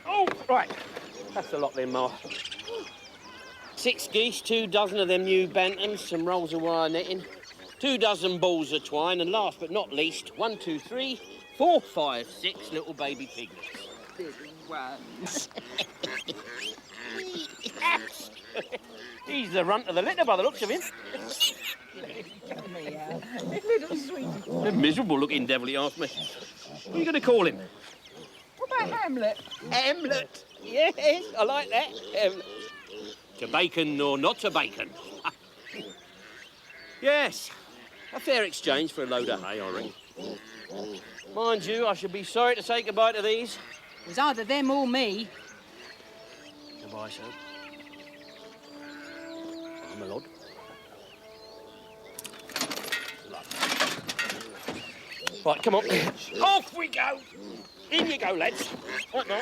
Oh, right. That's a lot then, Ma. 6 geese, 2 dozen of them new bantams, some rolls of wire netting, 2 dozen balls of twine, and last but not least, 1, 2, 3, 4, 5, 6 little baby piglets. Little ones. He's the runt of the litter by the looks of him. Come here, little sweetie. A miserable looking devil, he asked me. What are you going to call him? What about Hamlet? Hamlet. Yes, I like that. Hamlet. To bacon or not to bacon. Yes, a fair exchange for a load of hay, I reckon. Mind you, I should be sorry to say goodbye to these. It was either them or me. Goodbye, sir. I'm a lord. Right, come on. Off we go. In you go, lads. Right now.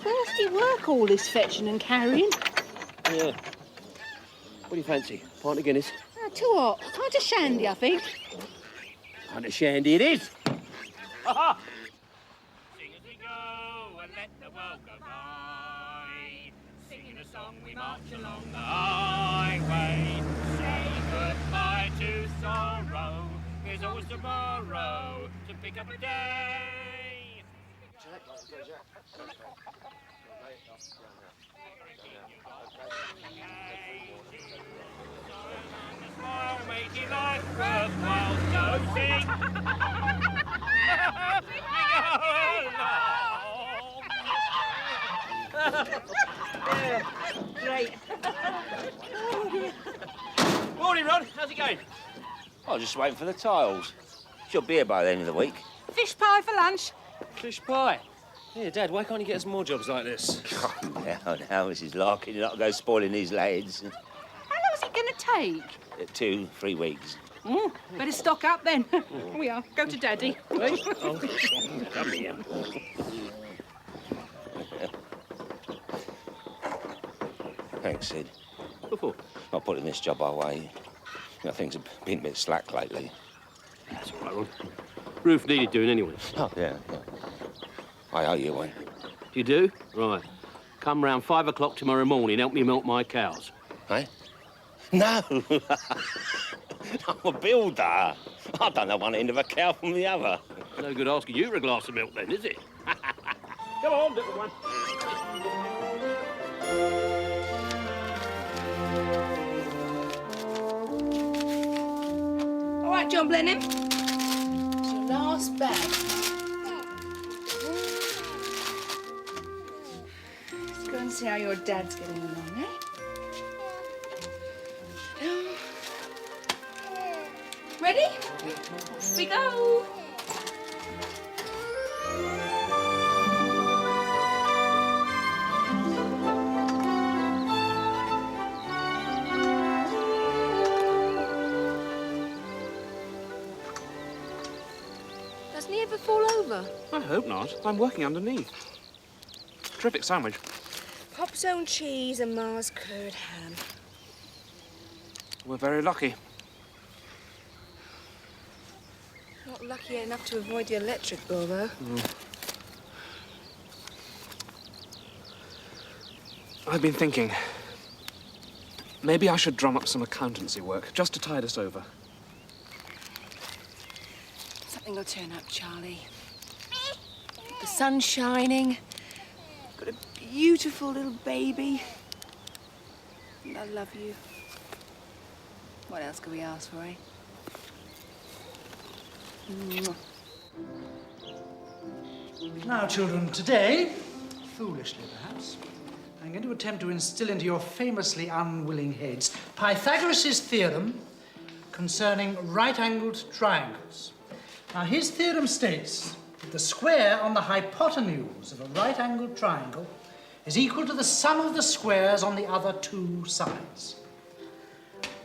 Thirsty work, all this fetching and carrying. Yeah. What do you fancy? Pint of Guinness? Too hot. Pint of shandy, I think. Pint of shandy it is. Ha-ha! Sing as we go and let the world go by. Singing a song we march along the highway. Say goodbye to sorrow. There's always tomorrow to pick up a day. Smile, making life worthwhile, so sing. Great. Morning, Rod. How's it going? I'm just waiting for the tiles. She'll be here by the end of the week. Fish pie for lunch. Fish pie? Yeah, Dad, why can't you get us more jobs like this? Now, Mrs. Larkin, you're not going spoiling these lads. How long is it going to take? 2, 3 weeks. Better stock up then. We are. Go to Daddy. Oh, come here. Thanks, Sid. What for? Not putting this job our way. You know, things have been a bit slack lately. That's all right, Rod. Roof needed doing anyway. Oh, yeah. I owe you one. You do? Right. Come round 5 o'clock tomorrow morning, help me milk my cows. Eh? No! I'm a builder. I don't know one end of a cow from the other. No good asking you for a glass of milk then, is it? Come on, little one. All right, John Blenheim. It's your last bag. Let's go and see how your dad's getting along, eh? Ready? Off we go. Doesn't he ever fall over? I hope not. I'm working underneath. Terrific sandwich. Popzone cheese and Mars curd ham. We're very lucky. Not lucky enough to avoid the electric bill, though. I've been thinking, maybe I should drum up some accountancy work, just to tide us over. Something will turn up, Charlie. The sun's shining. Got a beautiful little baby. And I love you. What else could we ask for, eh? Now, children, today, foolishly perhaps, I'm going to attempt to instill into your famously unwilling heads Pythagoras' theorem concerning right-angled triangles. Now, his theorem states that the square on the hypotenuse of a right-angled triangle is equal to the sum of the squares on the other two sides.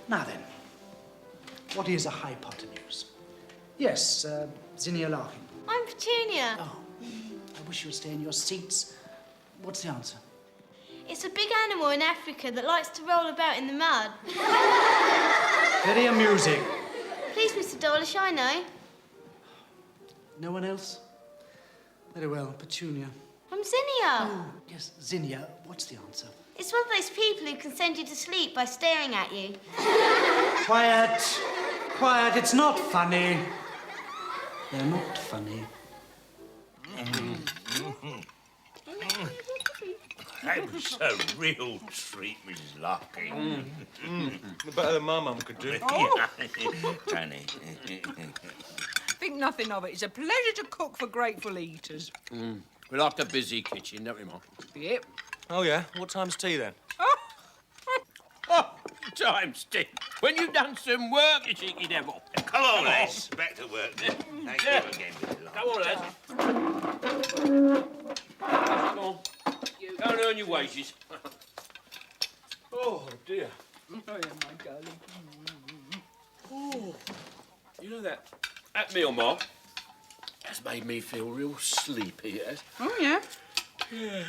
Now then, what is a hypotenuse? Yes, Zinnia Larkin. I'm Petunia. Oh, I wish you would stay in your seats. What's the answer? It's a big animal in Africa that likes to roll about in the mud. Very amusing. Please, Mr. Dawlish, I know. No one else? Very well, Petunia. I'm Zinnia. Oh, yes, Zinnia. What's the answer? It's one of those people who can send you to sleep by staring at you. Quiet. Quiet. It's not funny. They're not funny. That was a real treat, Mrs. Larkin. Better than my mum could do. Danny. Think nothing of it. It's a pleasure to cook for grateful eaters. We like a busy kitchen, don't we, Mark? Yep. Oh, yeah? What time's tea, then? Oh, times 10. When you've done some work, you cheeky devil. Come on, lads. Back to work. Thank you again, Mrs. Larkin. Come on, lads. Come on. Go and earn your wages. Oh, dear. Oh, yeah, my darling. Oh, you know that meal, Mark, has made me feel real sleepy, it has. Oh, yeah? Yeah.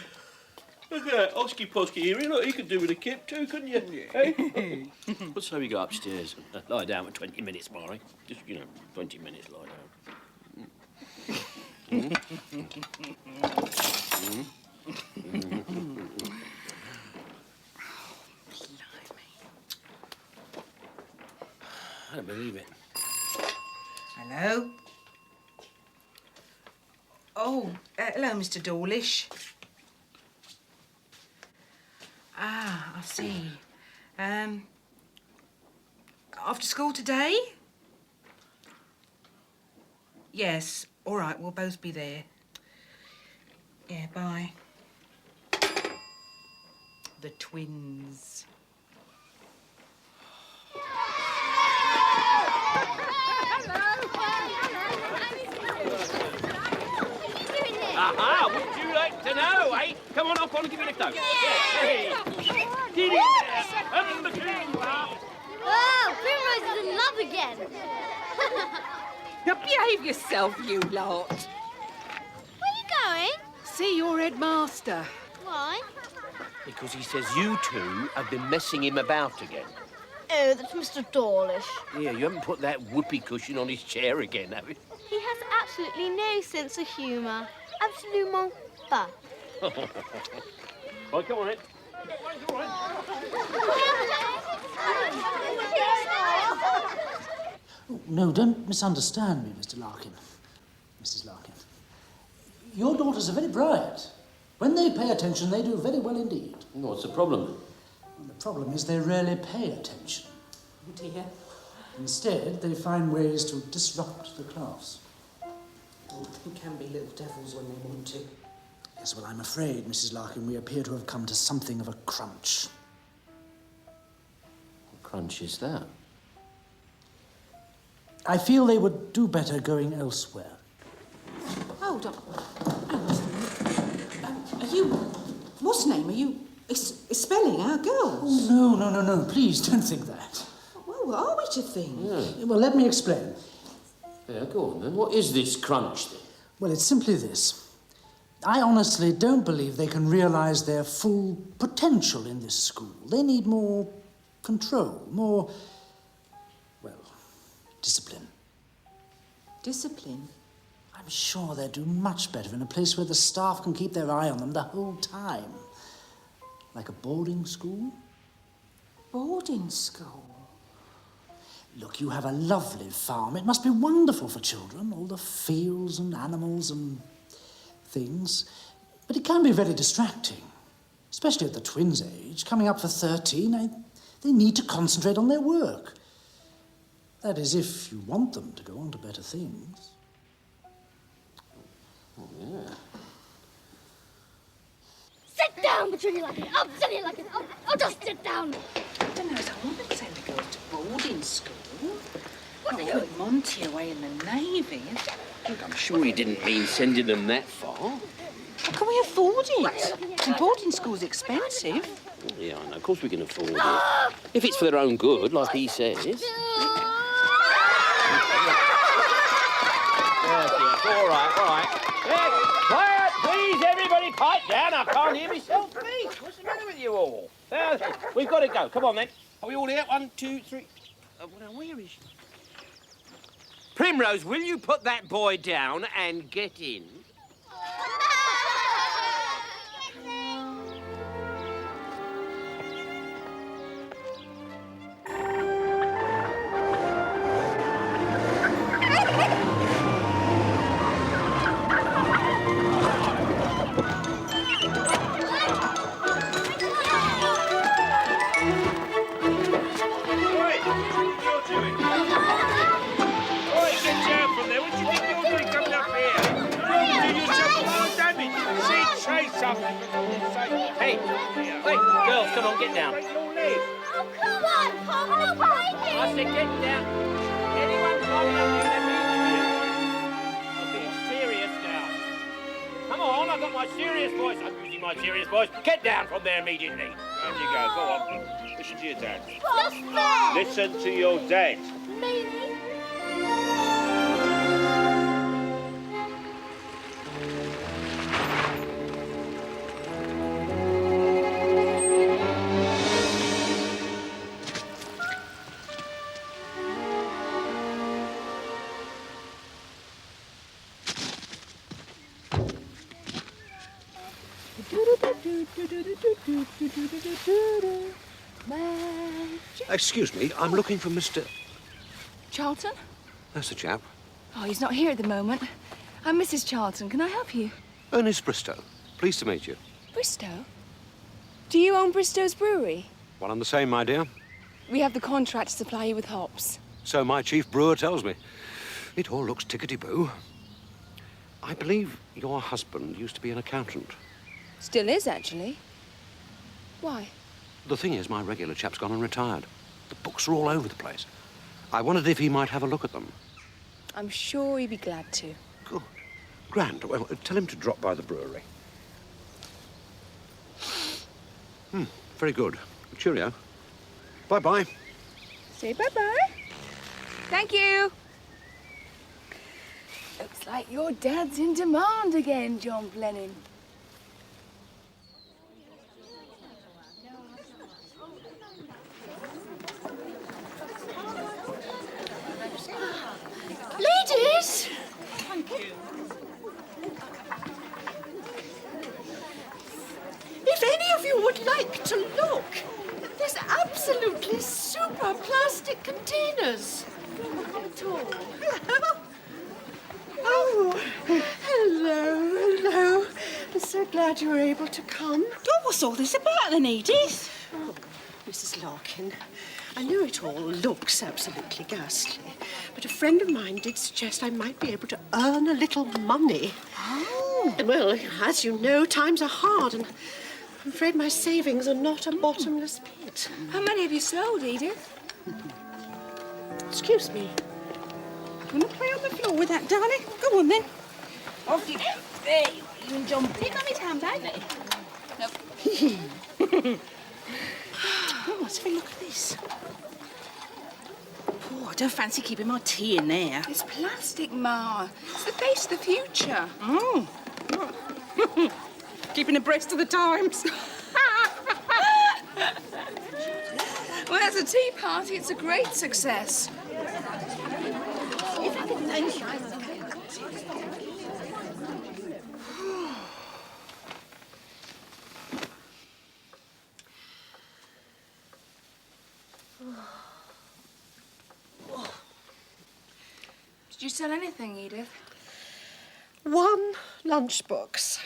Look at that, Oski Posky here. Look, he could do with a kip too, couldn't you? Yeah. Hey? Let's say we go upstairs and lie down for 20 minutes, Murray. Just, 20 minutes lie down. I don't believe it. Hello? Oh, hello, Mr. Dawlish. Ah, I see. After school today? Yes, all right, we'll both be there. Yeah, bye. The twins. Aha, would you like to know, eh? Come on, I'll go and give you a lift out. Yeah. Hey. Get in there. Up the king. Whoa, Primrose is in love again. Now behave yourself, you lot. Where are you going? See your headmaster. Why? Because he says you two have been messing him about again. Oh, that's Mr. Dawlish. Yeah, you haven't put that whoopee cushion on his chair again, have you? He has absolutely no sense of humour. Absolument pas. Right, come on, then. No, don't misunderstand me, Mr. Larkin. Mrs. Larkin. Your daughters are very bright. When they pay attention, they do very well indeed. What's the problem, then? And the problem is they rarely pay attention. Oh, dear. Instead, they find ways to disrupt the class. Oh, they can be little devils when they want to. Yes, well, I'm afraid, Mrs. Larkin, we appear to have come to something of a crunch. What crunch is that? I feel they would do better going elsewhere. Hold on. Are you... What's name? Are you expelling our girls? Oh, no. Please, don't think that. Well, what are we to think? Yeah. Well, let me explain. Yeah, go on, then. What is this crunch, then? Well, it's simply this. I honestly don't believe they can realise their full potential in this school. They need more control, more, well, discipline. Discipline? I'm sure they'd do much better in a place where the staff can keep their eye on them the whole time. Like a boarding school. Boarding school? Look, you have a lovely farm. It must be wonderful for children, all the fields and animals and things. But it can be very distracting, especially at the twins' age. Coming up for 13, they need to concentrate on their work. That is, if you want them to go on to better things. Oh, yeah. Sit down between your legs. Up, sit your legs. Up. Oh, just sit down. I don't know as I want to send the girls to boarding school. Not with Monty away in the Navy. Look, I'm sure he didn't mean sending them that far. How can we afford it? And boarding school's expensive. Yeah, I know. Of course we can afford it. If it's for their own good, like he says. Yes, all right. Yes, quiet, please, everybody. Pipe down. I can't hear myself speak. What's the matter with you all? We've got to go. Come on, then. Are we all here? 1, 2, 3. Now, where is she? Primrose, will you put that boy down and get in? Hey, girls, come on, get down. Oh, come on, Pop. No breaking. I said get down. Anyone coming up here, let me interview. I'm being serious now. Come on, I've got my serious voice. I'm using my serious voice. Get down from there immediately. There you go, go on. Listen to your dad. Not fair. Listen to your dad. Maybe. Excuse me, I'm looking for Mr. Charlton? That's the chap. Oh, he's not here at the moment. I'm Mrs. Charlton. Can I help you? Ernest Bristow. Pleased to meet you. Bristow? Do you own Bristow's brewery? Well, I'm the same, my dear. We have the contract to supply you with hops. So my chief brewer tells me. It all looks tickety-boo. I believe your husband used to be an accountant. Still is, actually. Why? The thing is, my regular chap's gone and retired. The books are all over the place. I wondered if he might have a look at them. I'm sure he'd be glad to. Good. Grand. Well, tell him to drop by the brewery. Very good. Cheerio. Bye-bye. Say bye-bye. Thank you. Looks like your dad's in demand again, John Blenheim. Ladies! Thank you. If any of you would like to look, there's absolutely super plastic containers. Oh, hello. I'm so glad you were able to come. Oh, what's all this about then, Edith? Oh, Mrs. Larkin, I know it all looks absolutely ghastly, but a friend of mine did suggest I might be able to earn a little money. Oh. And, well, as you know, times are hard, and I'm afraid my savings are not a bottomless pit. How many have you sold, Edith? Excuse me. Want to play on the floor with that, darling? Go on, then. Off you go. There you are. You and John. Take on his handbag. Nope. Oh, let's have a look at this. Oh, I don't fancy keeping my tea in there. It's plastic, Ma. It's the face of the future. Oh. Keeping abreast of the times. Well, as a tea party, it's a great success. Did you sell anything, Edith? One lunchbox.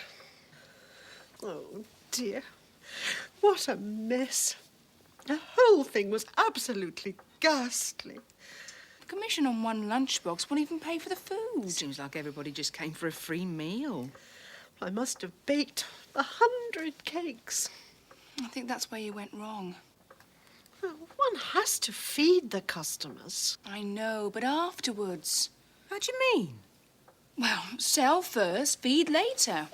Oh, dear. What a mess. The whole thing was absolutely ghastly. The commission on one lunchbox won't even pay for the food. Seems like everybody just came for a free meal. I must have baked 100 cakes. I think that's where you went wrong. Well, one has to feed the customers. I know, but afterwards. How do you mean? Well, sell first, feed later.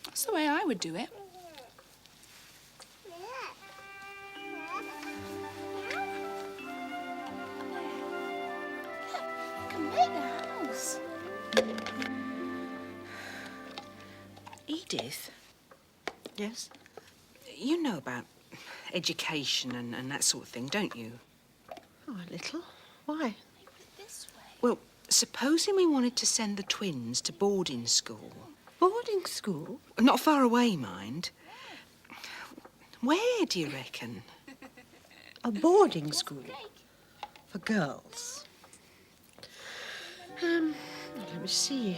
That's the way I would do it. I can make the house. Edith, Yes? you know about education and that sort of thing, don't you? Oh, a little. Why? This way. Well, supposing we wanted to send the twins to boarding school. Boarding school? Not far away, mind. Where do you reckon? A boarding school for girls. Let me see.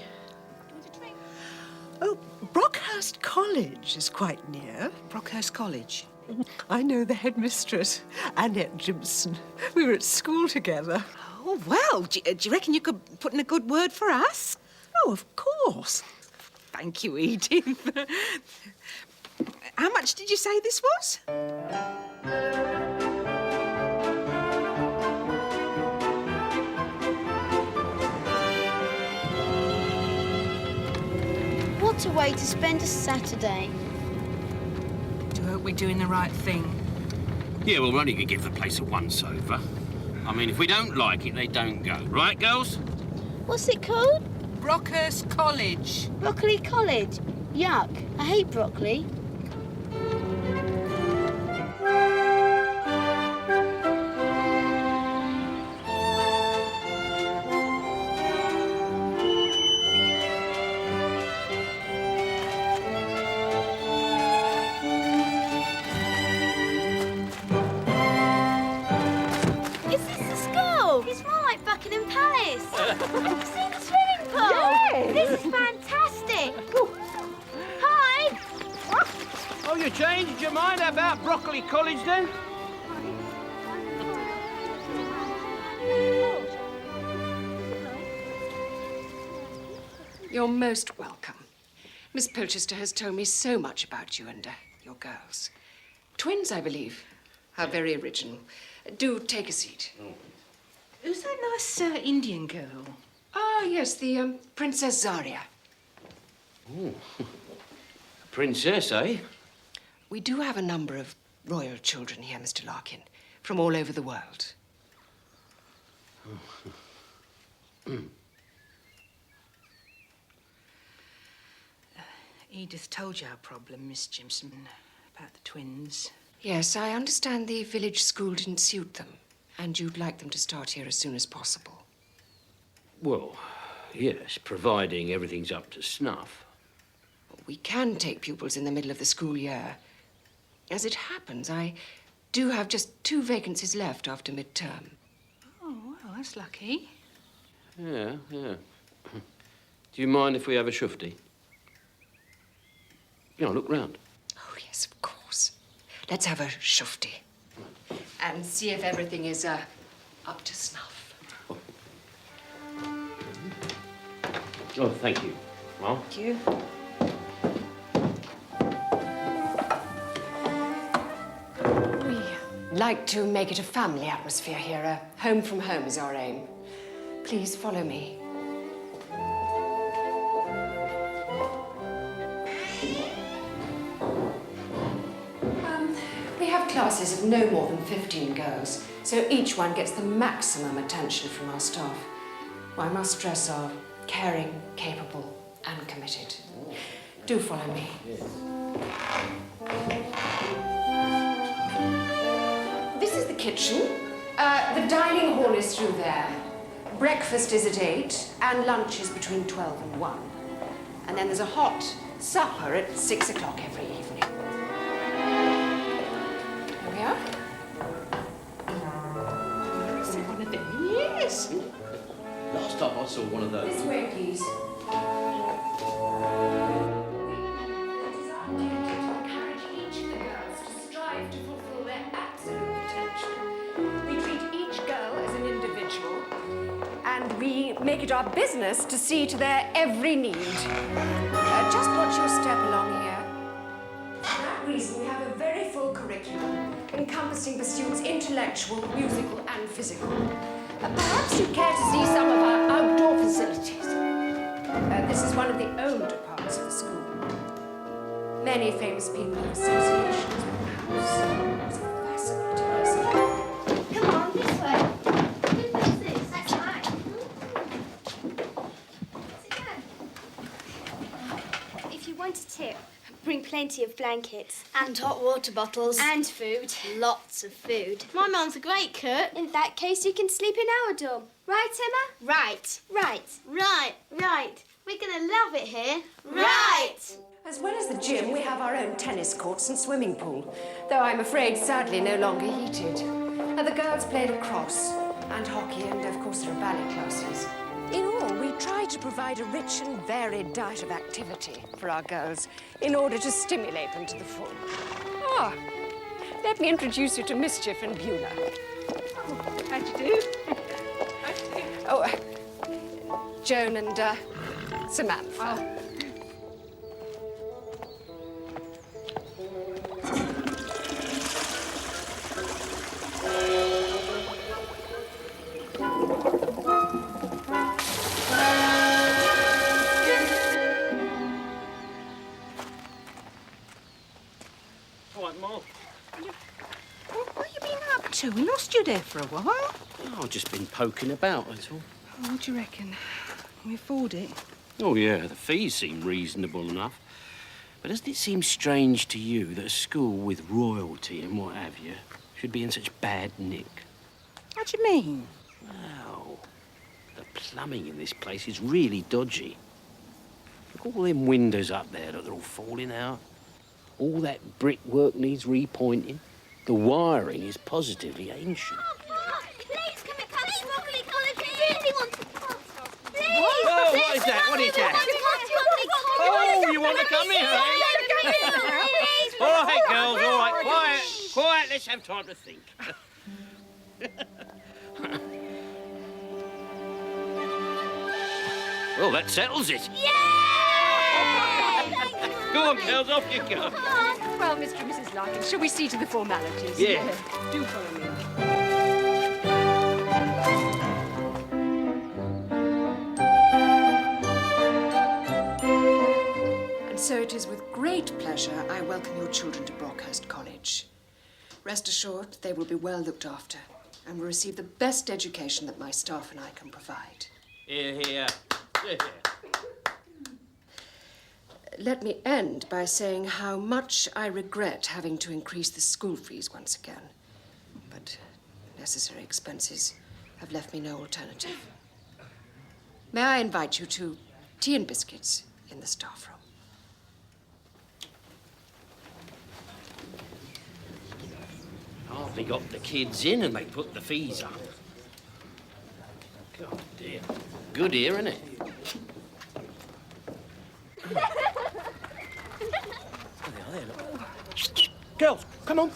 Oh, Brockhurst College is quite near. Brockhurst College? I know the headmistress, Annette Jimson. We were at school together. Oh, well, do you reckon you could put in a good word for us? Oh, of course. Thank you, Edith. How much did you say this was? What a way to spend a Saturday. Do hope we're doing the right thing. Yeah, well, we're only going to give the place a once-over. I mean, if we don't like it, they don't go. Right, girls? What's it called? Brockhurst College. Broccoli College. Yuck. I hate broccoli. Is this the school? It's more like Buckingham Palace. See the swimming pool? Yay! This is fantastic. Hi. Oh, you changed your mind about Broccoli College, then? You're most welcome. Miss Pilchester has told me so much about you and your girls. Twins, I believe. How very original. Do take a seat. Who's that nice Indian girl? Ah, yes, the Princess Zaria. Oh. Princess, eh? We do have a number of royal children here, Mr. Larkin, from all over the world. Edith told you our problem, Miss Jimson, about the twins. Yes, I understand the village school didn't suit them, and you'd like them to start here as soon as possible. Well, yes, providing everything's up to snuff. We can take pupils in the middle of the school year. As it happens, I do have just 2 vacancies left after midterm. Oh, well, that's lucky. Yeah, yeah. Do you mind if we have a shufti? You know, look round. Oh, yes, of course. Let's have a shufti. And see if everything is up to snuff. Oh, thank you. Well, Thank you. We like to make it a family atmosphere here. Home from home is our aim. Please follow me. We have classes of no more than 15 girls, so each one gets the maximum attention from our staff, who I must stress are caring, capable, and committed. Do follow me. This is the kitchen. The dining hall is through there. Breakfast is at 8, and lunch is between 12 and 1. And then there's a hot supper at 6 o'clock every evening. Here we are. Is it one of them? Yes. last time I saw one of those. This way, please. We treat each girl as an individual, make it our business to see to their every need. Just watch your step along here. For that reason, we have a very full curriculum encompassing the students' intellectual, musical, and physical. Perhaps you'd care to see some of our outdoor facilities. This is one of the older parts of the school. Many famous people have associations with the house. It's fascinating. Come on, this way. Who's this? That's right. Sit down. If you want a tip, bring plenty of blankets. And hot water bottles. And food. Lots of food. My mum's a great cook. In that case, you can sleep in our dorm. Right, Emma? Right. Right. Right. Right. We're going to love it here. Right. As well as the gym, we have our own tennis courts and swimming pool, though I'm afraid, sadly, no longer heated. The girls play lacrosse and hockey, and of course there are ballet classes. In all, we try to provide a rich and varied diet of activity for our girls in order to stimulate them to the full. Ah, let me introduce you to Mischief and Beulah. How'd you do? How'd you do? Oh, Joan and Samantha. What have you been up to? We lost you there for a while. Oh, I've just been poking about, that's all. Oh, what do you reckon? Can we afford it? Oh, yeah, the fees seem reasonable enough. But doesn't it seem strange to you that a school with royalty and what have you should be in such bad nick? What do you mean? Well, the plumbing in this place is really dodgy. Look, all them windows up there, look, they're all falling out. All that brickwork needs repointing. The wiring is positively ancient. Please, can we come to broccoli college? We really want to come. Please! Oh, what is that? What is that? Oh, you want to come here, eh? All right, girls, all right. Quiet, quiet. Let's have time to think. Well, that settles it. Go on, girls, off you go. Well, Mr. and Mrs. Larkin, shall we see to the formalities? Yeah. Do follow me. And so it is with great pleasure I welcome your children to Brockhurst College. Rest assured, they will be well looked after and will receive the best education that my staff and I can provide. Here, here. Here. Let me end by saying how much I regret having to increase the school fees once again. But necessary expenses have left me no alternative. May I invite you to tea and biscuits in the staff room? Hardly got the kids in and they put the fees up. God dear. Good here, isn't it? There, look. Girls, come on.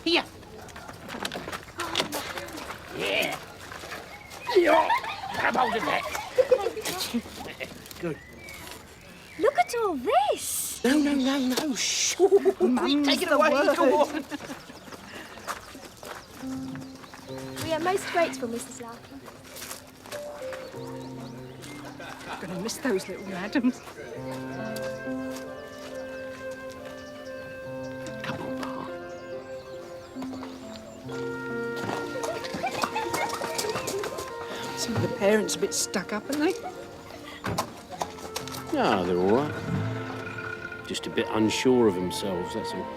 Here. Yeah. Yeah. Grab hold of that. Good. Look at all this. No. Shh. Take it away. Go on. We are most grateful, Mrs. Larkin. I'm going to miss those little madams. Come on, Ma. Some of the parents are a bit stuck up, aren't they? No, they're all right. Just a bit unsure of themselves, that's all.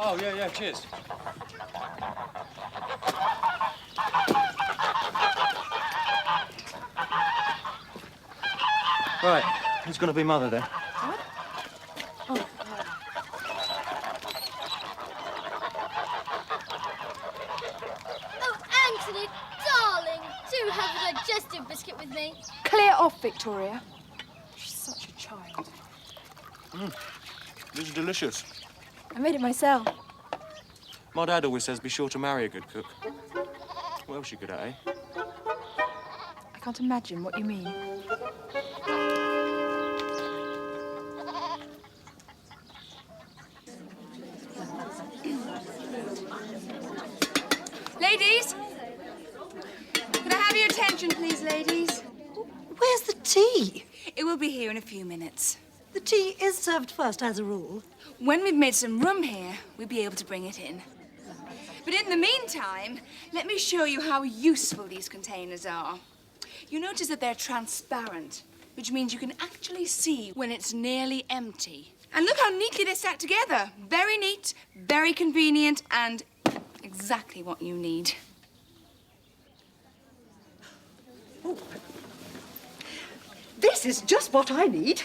Oh, yeah, cheers. Right, who's going to be mother then? What? Oh, Oh, Anthony, darling, do have a digestive biscuit with me. clear off, Victoria. She's such a child. This is delicious. I made it myself. My dad always says be sure to marry a good cook. What else you good at, eh? I can't imagine what you mean. Ladies! Could I have your attention, please, ladies? Where's the tea? It will be here in a few minutes. The tea is served first, as a rule. When we've made some room here, we'll be able to bring it in. But in the meantime, let me show you how useful these containers are. You notice that they're transparent, which means you can actually see when it's nearly empty. And look how neatly they're stacked together. Very neat, very convenient, and exactly what you need. This is just what I need.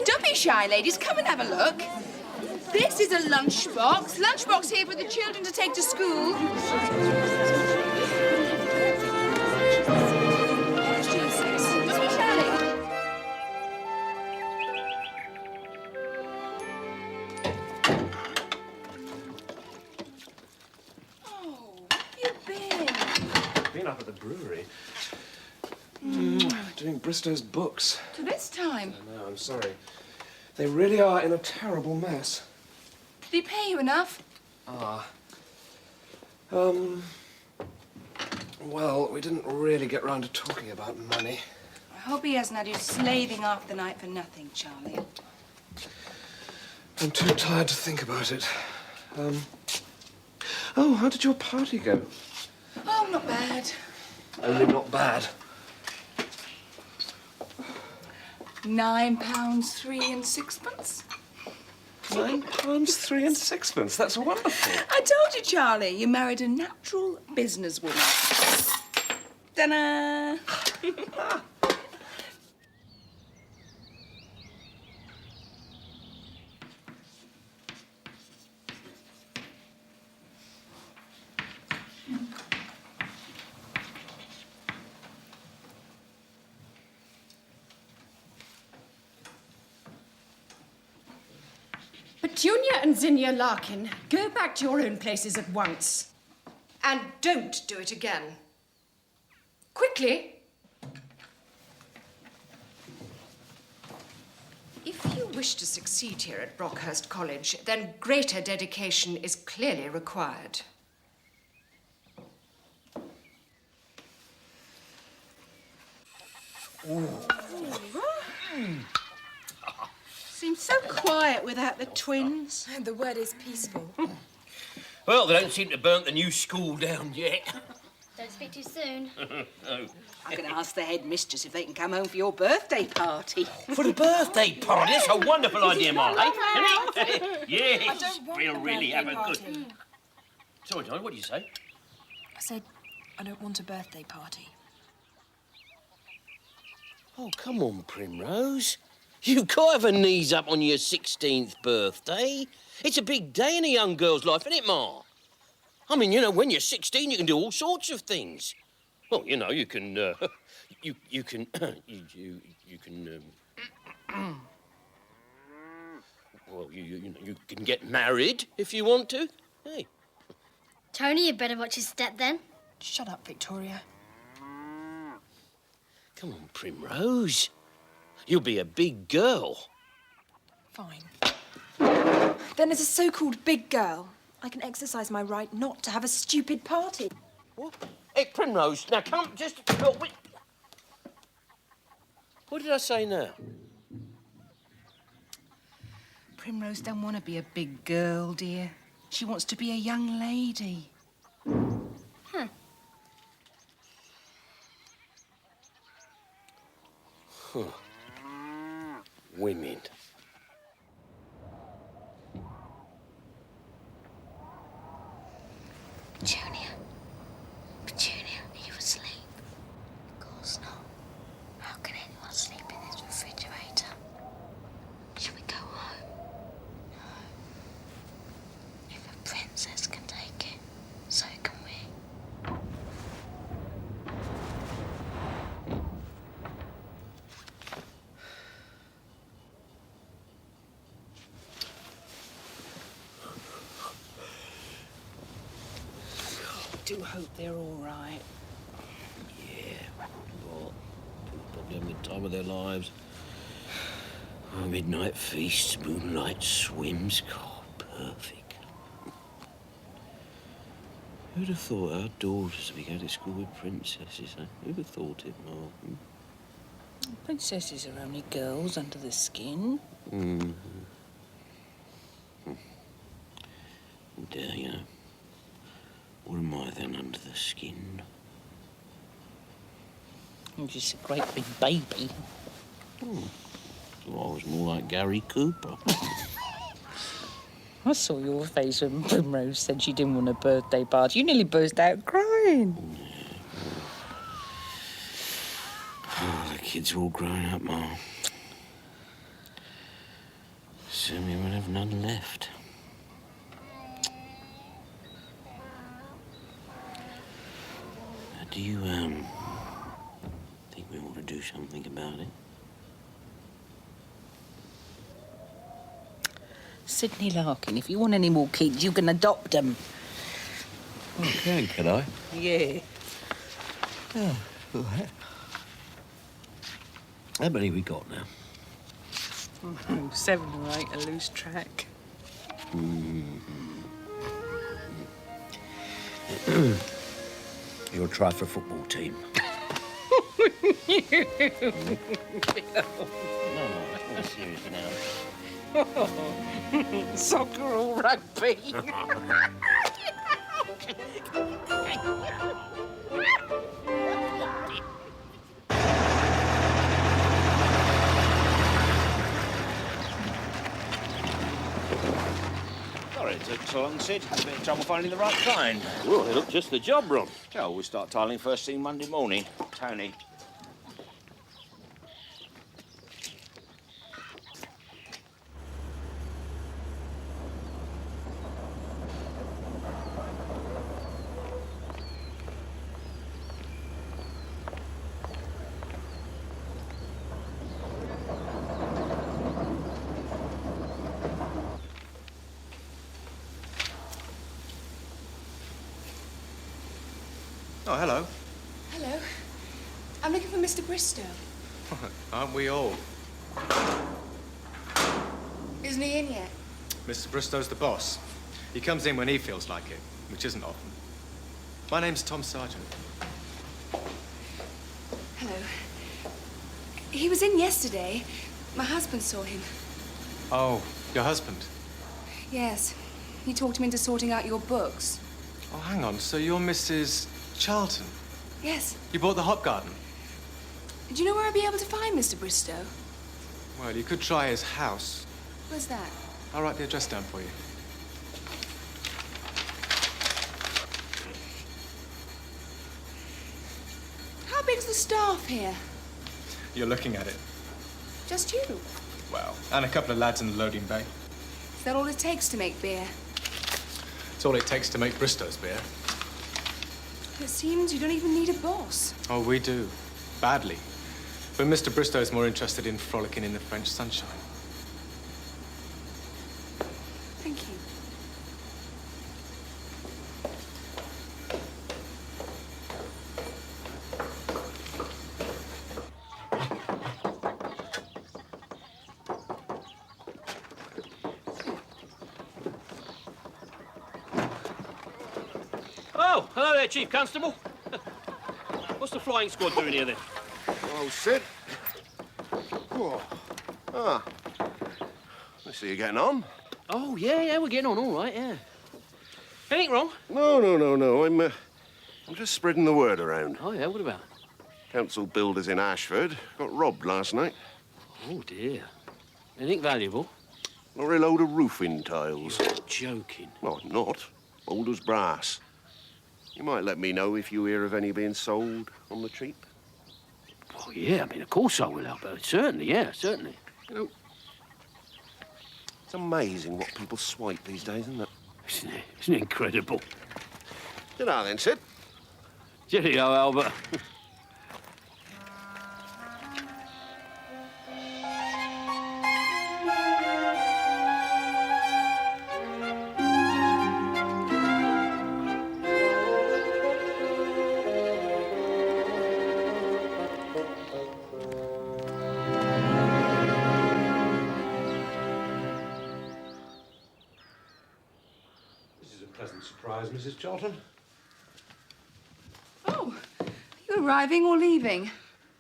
Don't be shy, ladies. Come and have a look. This is a lunchbox. Lunchbox here for the children to take to school. Don't be shy. Oh, where have you been? Been up at the brewery. Doing Bristow's books. To this time. I know, I'm sorry. They really are in a terrible mess. Did he pay you enough? Well, we didn't really get round to talking about money. I hope he hasn't had you slaving half the night for nothing, Charlie. I'm too tired to think about it. Oh, how did your party go? Oh, not bad. Only not bad. £9 3 and sixpence. £9 3 and sixpence. That's wonderful. I told you, Charlie, you married a natural businesswoman. Ta-da! Petunia and Zinnia Larkin, go back to your own places at once. And don't do it again. Quickly. If you wish to succeed here at Brockhurst College, then greater dedication is clearly required. Seems so quiet without the twins. The word is peaceful. Well, they don't seem to burnt the new school down yet. Don't speak too soon. No. I can ask the headmistress if they can come home for your birthday party. For the birthday party? That's a wonderful idea, Molly. Isn't it? I Yes, don't want we'll a really have a birthday good... party. Sorry, Johnny, what did you say? I said I don't want a birthday party. Oh, come on, Primrose. You can't have her knees up on your 16th birthday. It's a big day in a young girl's life, isn't it, Ma? I mean, you know, when you're 16, you can do all sorts of things. Well, you know, you can, you can, you can, well, you can get married if you want to. Hey. Tony, you better watch your step then. Shut up, Victoria. Come on, Primrose. You'll be a big girl. Fine. Then as a so-called big girl, I can exercise my right not to have a stupid party. What? Hey, Primrose, now come, just look. What did I say now? Primrose don't want to be a big girl, dear. She wants to be a young lady. Huh. Huh. Women. do hope they're all right. What? Probably having the time of their lives. Oh, midnight feasts, moonlight swims. God, perfect. Who'd have thought our daughters would be going to school with princesses, eh? Who'd have thought it, Ma? Princesses are only girls under the skin. Mm-hmm. Oh dear, you know. What am I then under the skin? You're just a great big baby. Well, I was more like Gary Cooper. I saw your face when Primrose said she didn't want a birthday party. You nearly burst out crying. Oh, the kids are all grown up, Ma. Soon we won't have none left. Do you, think we ought to do something about it? Sidney Larkin, if you want any more kids, you can adopt them. Okay, can I? Yeah. Oh, all right. How many we got now? 7 or 8, a loose track. You'll try for a football team. No, all serious now. Soccer or rugby? Sorry it took so long, Sid. Had a bit of trouble finding the right kind. Well, they look just the job, Ron. Oh, we'll start tiling first thing Monday morning. Tony. Oh, hello. Hello. I'm looking for Mr. Bristow. Aren't we all? Isn't he in yet? Mr. Bristow's the boss. He comes in when he feels like it, which isn't often. My name's Tom Sargent. Hello. He was in yesterday. My husband saw him. Oh, your husband? Yes. He talked him into sorting out your books. Oh, hang on. So you're Mrs. Charlton? Yes. You bought the hop garden? Do you know where I'd be able to find Mr. Bristow? Well, you could try his house. Where's that? I'll write the address down for you. How big's the staff here? You're looking at it. Just you? Well, and a couple of lads in the loading bay. Is that all it takes to make beer? It's all it takes to make Bristow's beer. It seems you don't even need a boss. Oh, we do. Badly. But Mr. Bristow's more interested in frolicking in the French sunshine. Thank you. Oh, hello there, Chief Constable. What's the flying squad doing here, then? Oh, Sid. Oh. Ah. I see you getting on. Oh, yeah, we're getting on all right, yeah. Anything wrong? No. I'm just spreading the word around. Oh, yeah, what about? Council builders in Ashford got robbed last night. Oh, dear. Anything valuable? Or a load of roofing tiles. You're joking. No, I'm not. Old as brass. You might let me know if you hear of any being sold on the cheap. Well, yeah, I mean, of course I will, Albert. Certainly, yeah, certainly. You know, it's amazing what people swipe these days, isn't it? Isn't it? Isn't it incredible? Get out then, Sid. Cheerio, Albert. Surprise, Mrs. Charlton. Oh, are you arriving or leaving?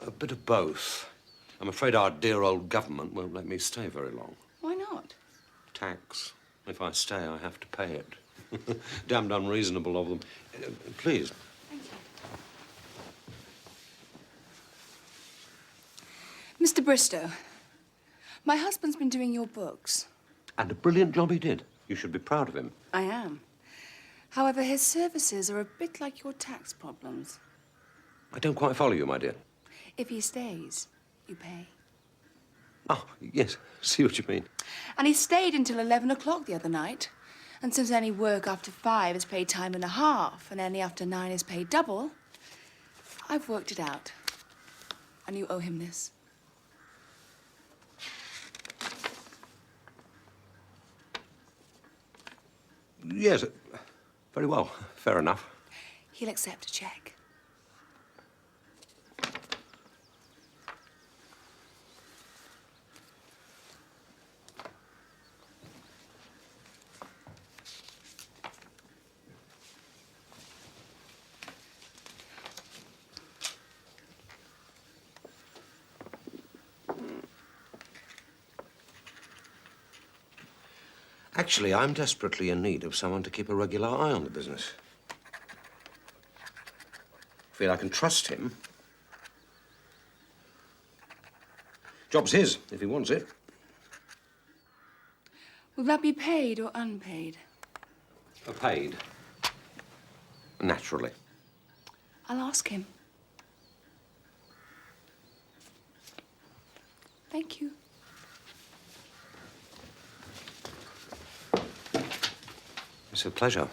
A bit of both. I'm afraid our dear old government won't let me stay very long. Why not? Tax. If I stay, I have to pay it. Damned unreasonable of them. Please. Thank you. Mr. Bristow, my husband's been doing your books. And a brilliant job he did. You should be proud of him. I am. However, his services are a bit like your tax problems. I don't quite follow you, my dear. If he stays, you pay. Oh, yes. See what you mean. And he stayed until 11 o'clock the other night. And since any work after 5 is paid time and a half, and any after 9 is paid double, I've worked it out. And you owe him this. Yes. Very well. Fair enough. He'll accept a cheque. Actually, I'm desperately in need of someone to keep a regular eye on the business. Feel I can trust him. Job's his, if he wants it. Will that be paid or unpaid? Paid. Naturally. I'll ask him. Thank you. It's a pleasure.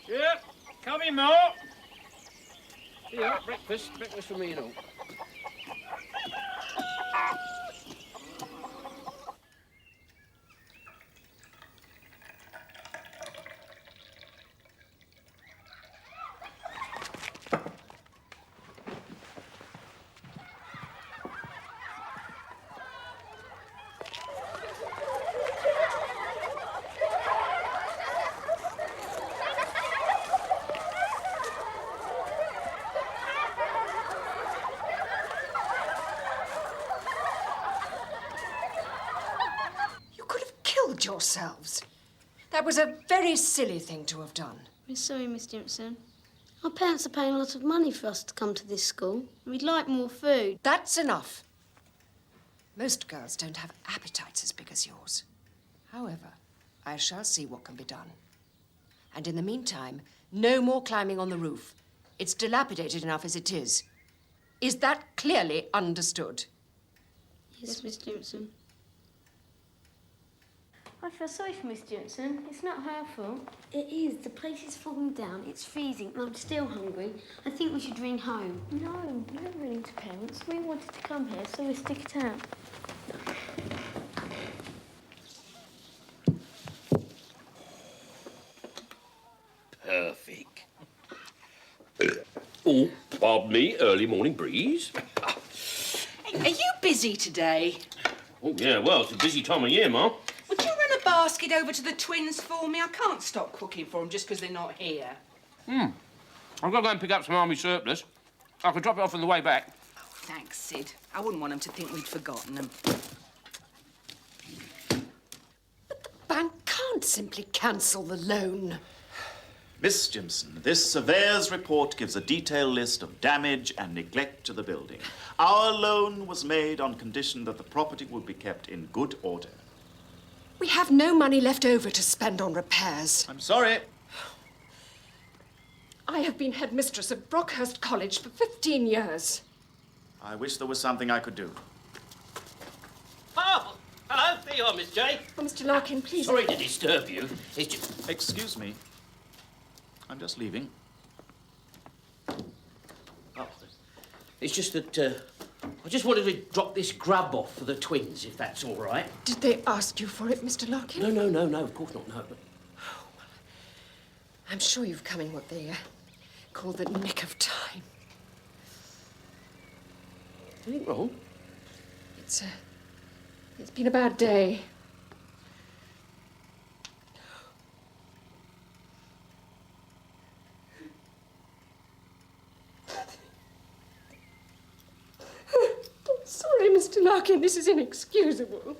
Yeah, come in, Mo. Yeah, breakfast for me and all. Yourselves. That was a very silly thing to have done. We're sorry, Miss Jimson. Our parents are paying a lot of money for us to come to this school. We'd like more food. That's enough. Most girls don't have appetites as big as yours. However, I shall see what can be done. And in the meantime, no more climbing on the roof. It's dilapidated enough as it is. Is that clearly understood? Yes, Miss Jimson. I feel sorry for Miss Johnson. It's not her fault. It is. The place is falling down. It's freezing, and I'm still hungry. I think we should ring home. No, we don't ring to parents. We wanted to come here, so we stick it out. Perfect. Oh, pardon me, early morning breeze. Are you busy today? Oh, yeah, well, it's a busy time of year, Ma. Would you run a basket over to the twins for me? I can't stop cooking for them just because they're not here. I've got to go and pick up some army surplus. I could drop it off on the way back. Oh, thanks, Sid. I wouldn't want them to think we'd forgotten them. Bank can't simply cancel the loan. Miss Jimson, this surveyor's report gives a detailed list of damage and neglect to the building. Our loan was made on condition that the property would be kept in good order. We have no money left over to spend on repairs. I'm sorry. I have been headmistress of Brockhurst College for 15 years. I wish there was something I could do. Oh, hello. There you are, Miss J. Oh, Mr. Larkin, please. Sorry to disturb you. It's just... Excuse me. I'm just leaving. Oh, it's just that I just wanted to drop this grub off for the twins, if that's all right. Did they ask you for it, Mr. Larkin? No, of course not, no. But... I'm sure you've come in what they call the nick of time. Anything wrong? It's been a bad day. I'm sorry, Mr. Larkin, this is inexcusable.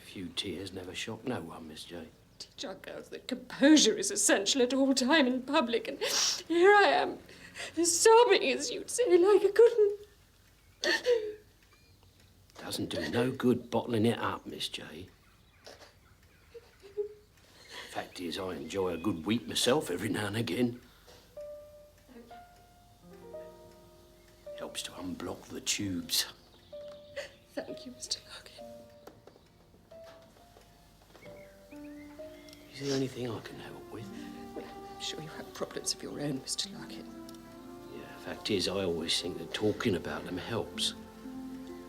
Few tears never shock no one, Miss J. Teach our girls that composure is essential at all time in public, and here I am, sobbing, as you'd say, like I couldn't. Doesn't do no good bottling it up, Miss J. Fact is, I enjoy a good weep myself every now and again. Helps to unblock the tubes. Thank you, Mr. Larkin. Is there anything I can help with? Well, I'm sure you have problems of your own, Mr. Larkin. Yeah, fact is, I always think that talking about them helps.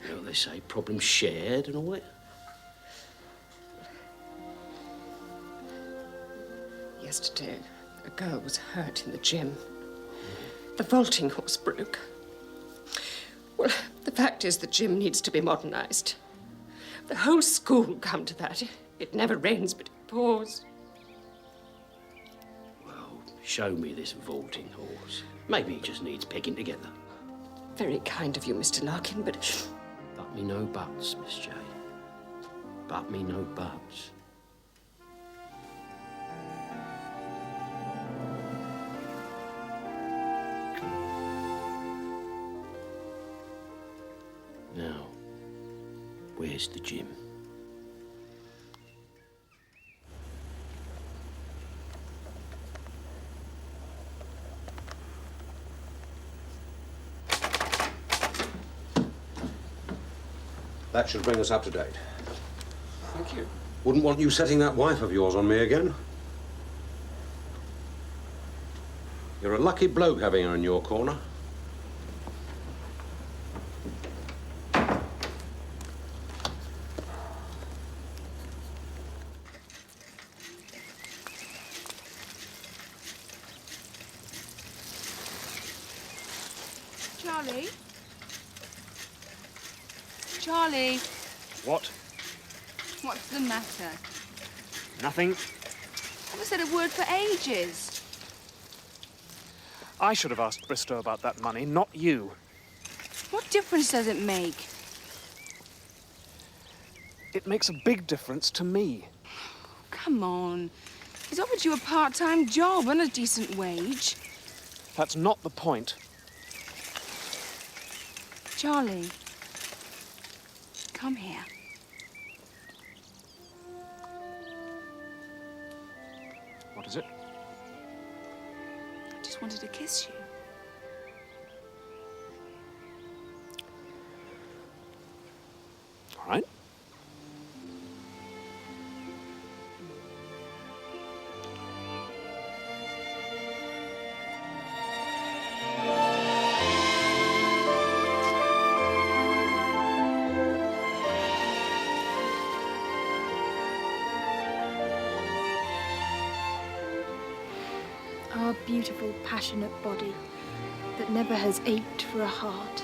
You know, they say problems shared and all that. Yesterday, a girl was hurt in the gym. The vaulting horse broke. Well, the fact is the gym needs to be modernized. The whole school will come to that. It never rains, but it pours. Show me this vaulting horse. Maybe it just needs pegging together. Very kind of you, Mr. Larkin, but... But me no buts, Miss J. But me no buts. Now, where's the gym? That should bring us up to date. Thank you. Wouldn't want you setting that wife of yours on me again. You're a lucky bloke having her in your corner. Charlie? Charlie, What? what's the matter? Nothing. Haven't said a word for ages. I should have asked Bristow about that money, not you. What difference does it make? It makes a big difference to me. Come on. He's offered you a part-time job and a decent wage. That's not the point. Charlie, come here. What is it? I just wanted to kiss you. All right. Our beautiful, passionate body that never has ached for a heart.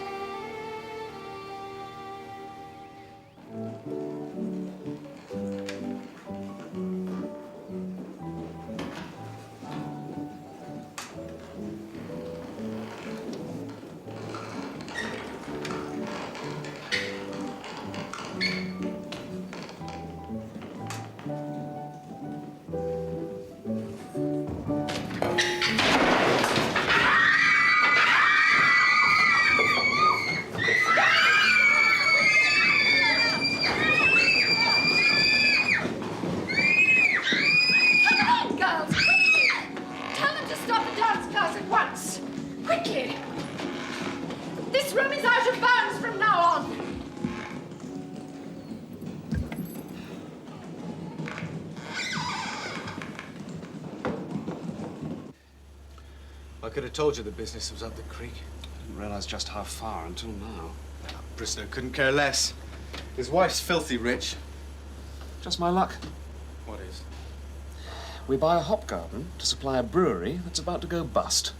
stop the dance class at once. Quickly. This room is out of bounds from now on. I could have told you the business was up the creek. I didn't realise just how far until now. Bristow couldn't care less. His wife's filthy rich. Just my luck. What is? We buy a hop garden to supply a brewery that's about to go bust.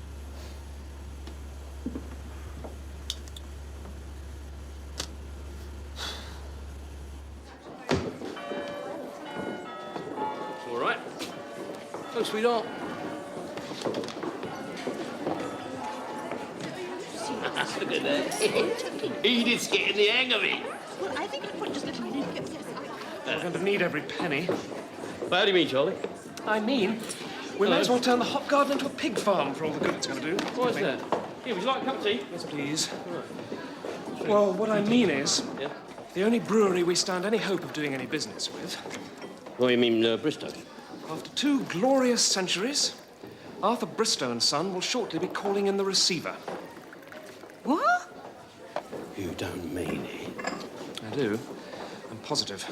All right. Oh, sweetheart. Look at that. Edith's getting the hang of it. Well, I think I'll put just a little bit. We're going to need every penny. Well, how do you mean, Charlie? I mean, we may as well turn the hop garden into a pig farm for all the good it's going to do. Why is that? Here, would you like a cup of tea? Yes, please. Well, what I mean is, the only brewery we stand any hope of doing any business with. What do you mean, Bristow? After 2 glorious centuries, Arthur Bristow and Son will shortly be calling in the receiver. What? You don't mean it. I do. I'm positive.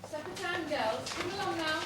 Supper time, girls. Come along now.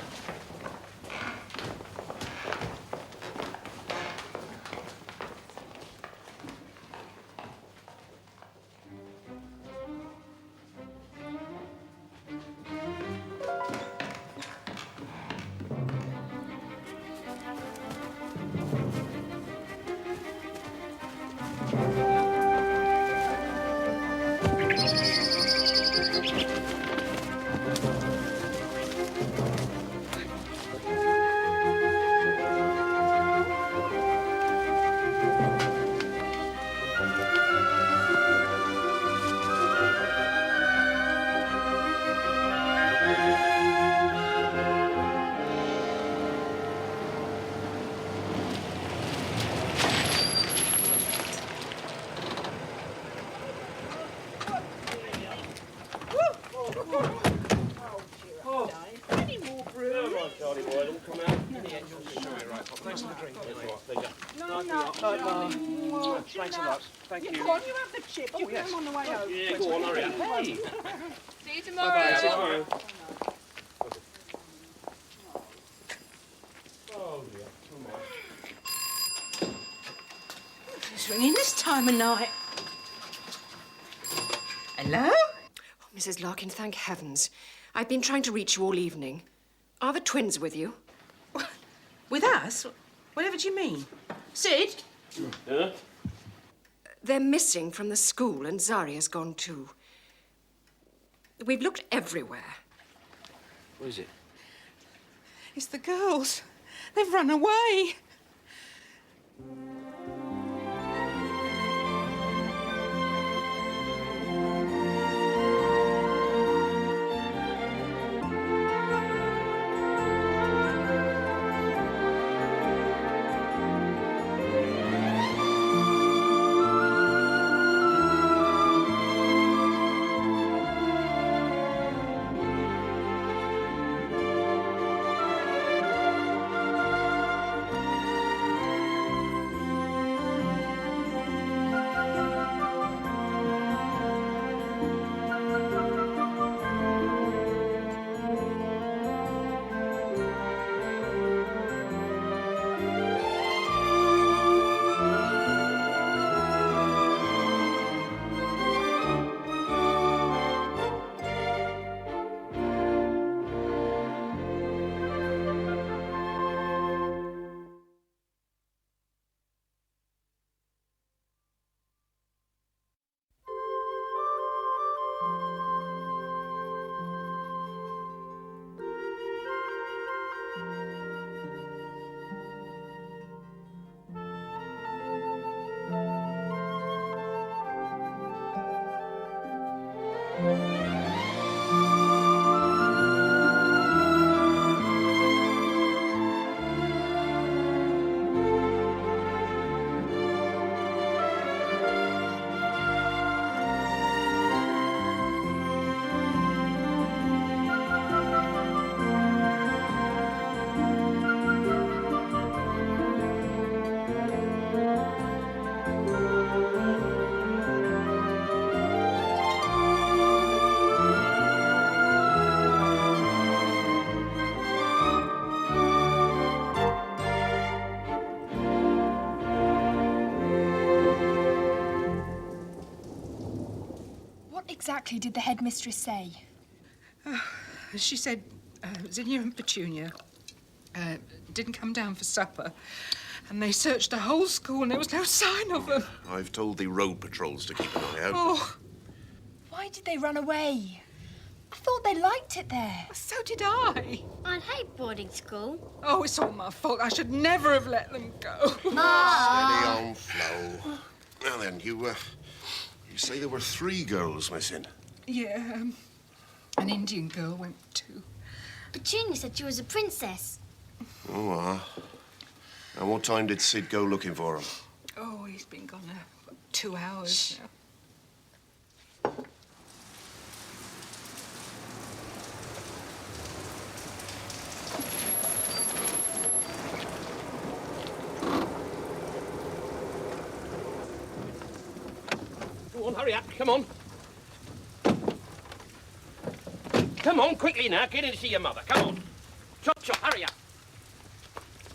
Thanks a lot. Thank you. Go on, you have the chip. You yes. them on the way home. Yeah, go on, hurry up. Hey. See you tomorrow. Bye-bye. See you tomorrow. Oh, dear. Come on. It's ringing this time of night. Hello? Oh, Mrs. Larkin, thank heavens. I've been trying to reach you all evening. Are the twins with you? With us? Whatever do you mean? Sid? Yeah? They're missing from the school, and Zaria's gone too. We've looked everywhere. What is it? It's the girls. They've run away. exactly did the headmistress say? She said Zinnia and Petunia didn't come down for supper, and they searched the whole school and there was no sign of them. I've told the road patrols to keep an eye out. Oh, Why did they run away? I thought they liked it there. so did I. I hate boarding school. Oh, it's all my fault. I should never have let them go. Steady on, Flo. Now then, you say there were 3 girls missing. Yeah, an Indian girl went too. Petunia said she was a princess. Oh, And what time did Sid go looking for him? Oh, he's been gone now 2 hours now. Go on, hurry up, come on. Come on, quickly now, get in to see your mother, come on. Chop, chop, hurry up.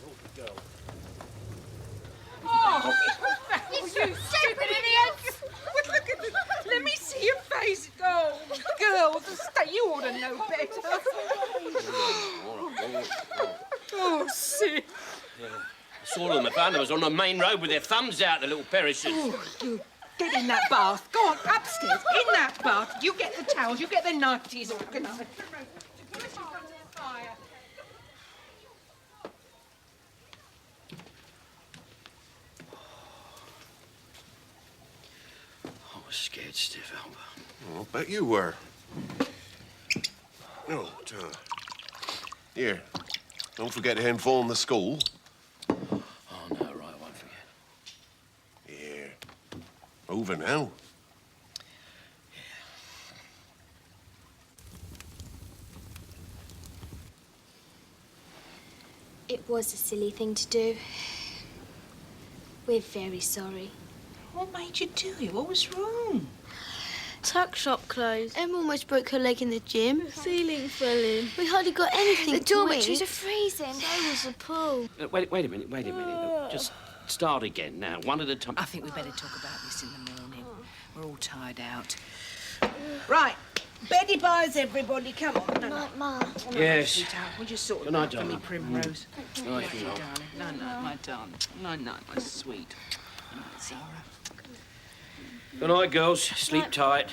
Oh, girl. Oh, You stupid idiots! Look at this. Let me see your face. Oh, girls, you ought to know better. Oh, Sid. Yeah. I saw them, I found them. I was on the main road with their thumbs out, the little perishers. Oh, you get in that bath. Go on, upstairs. In that bath. You get the towels, you get the nighties organised. I was scared stiff, Albert. Oh, I'll bet you were. Oh, here. Don't forget to inform the school. Oh, no, right, I won't forget. Here. Over now. It was a silly thing to do. We're very sorry. What made you do it? What was wrong? Tuck shop closed. Emma almost broke her leg in the gym. The ceiling fell in. We hardly got anything The to dormitories eat. are freezing. So was the pool. Wait a minute. Look, just start again now, one at a time. I think we better talk about this in the morning. We're all tired out. Right. Betty buys everybody. Come on. No, no. Ma. Yes. Sweetheart, would you sort Good it night, out for me, darling. Primrose? Good night, Thank you, sweetheart. darling. No, my darling. No, my sweet. Good night, Zara. Good night, girls. Sleep tight.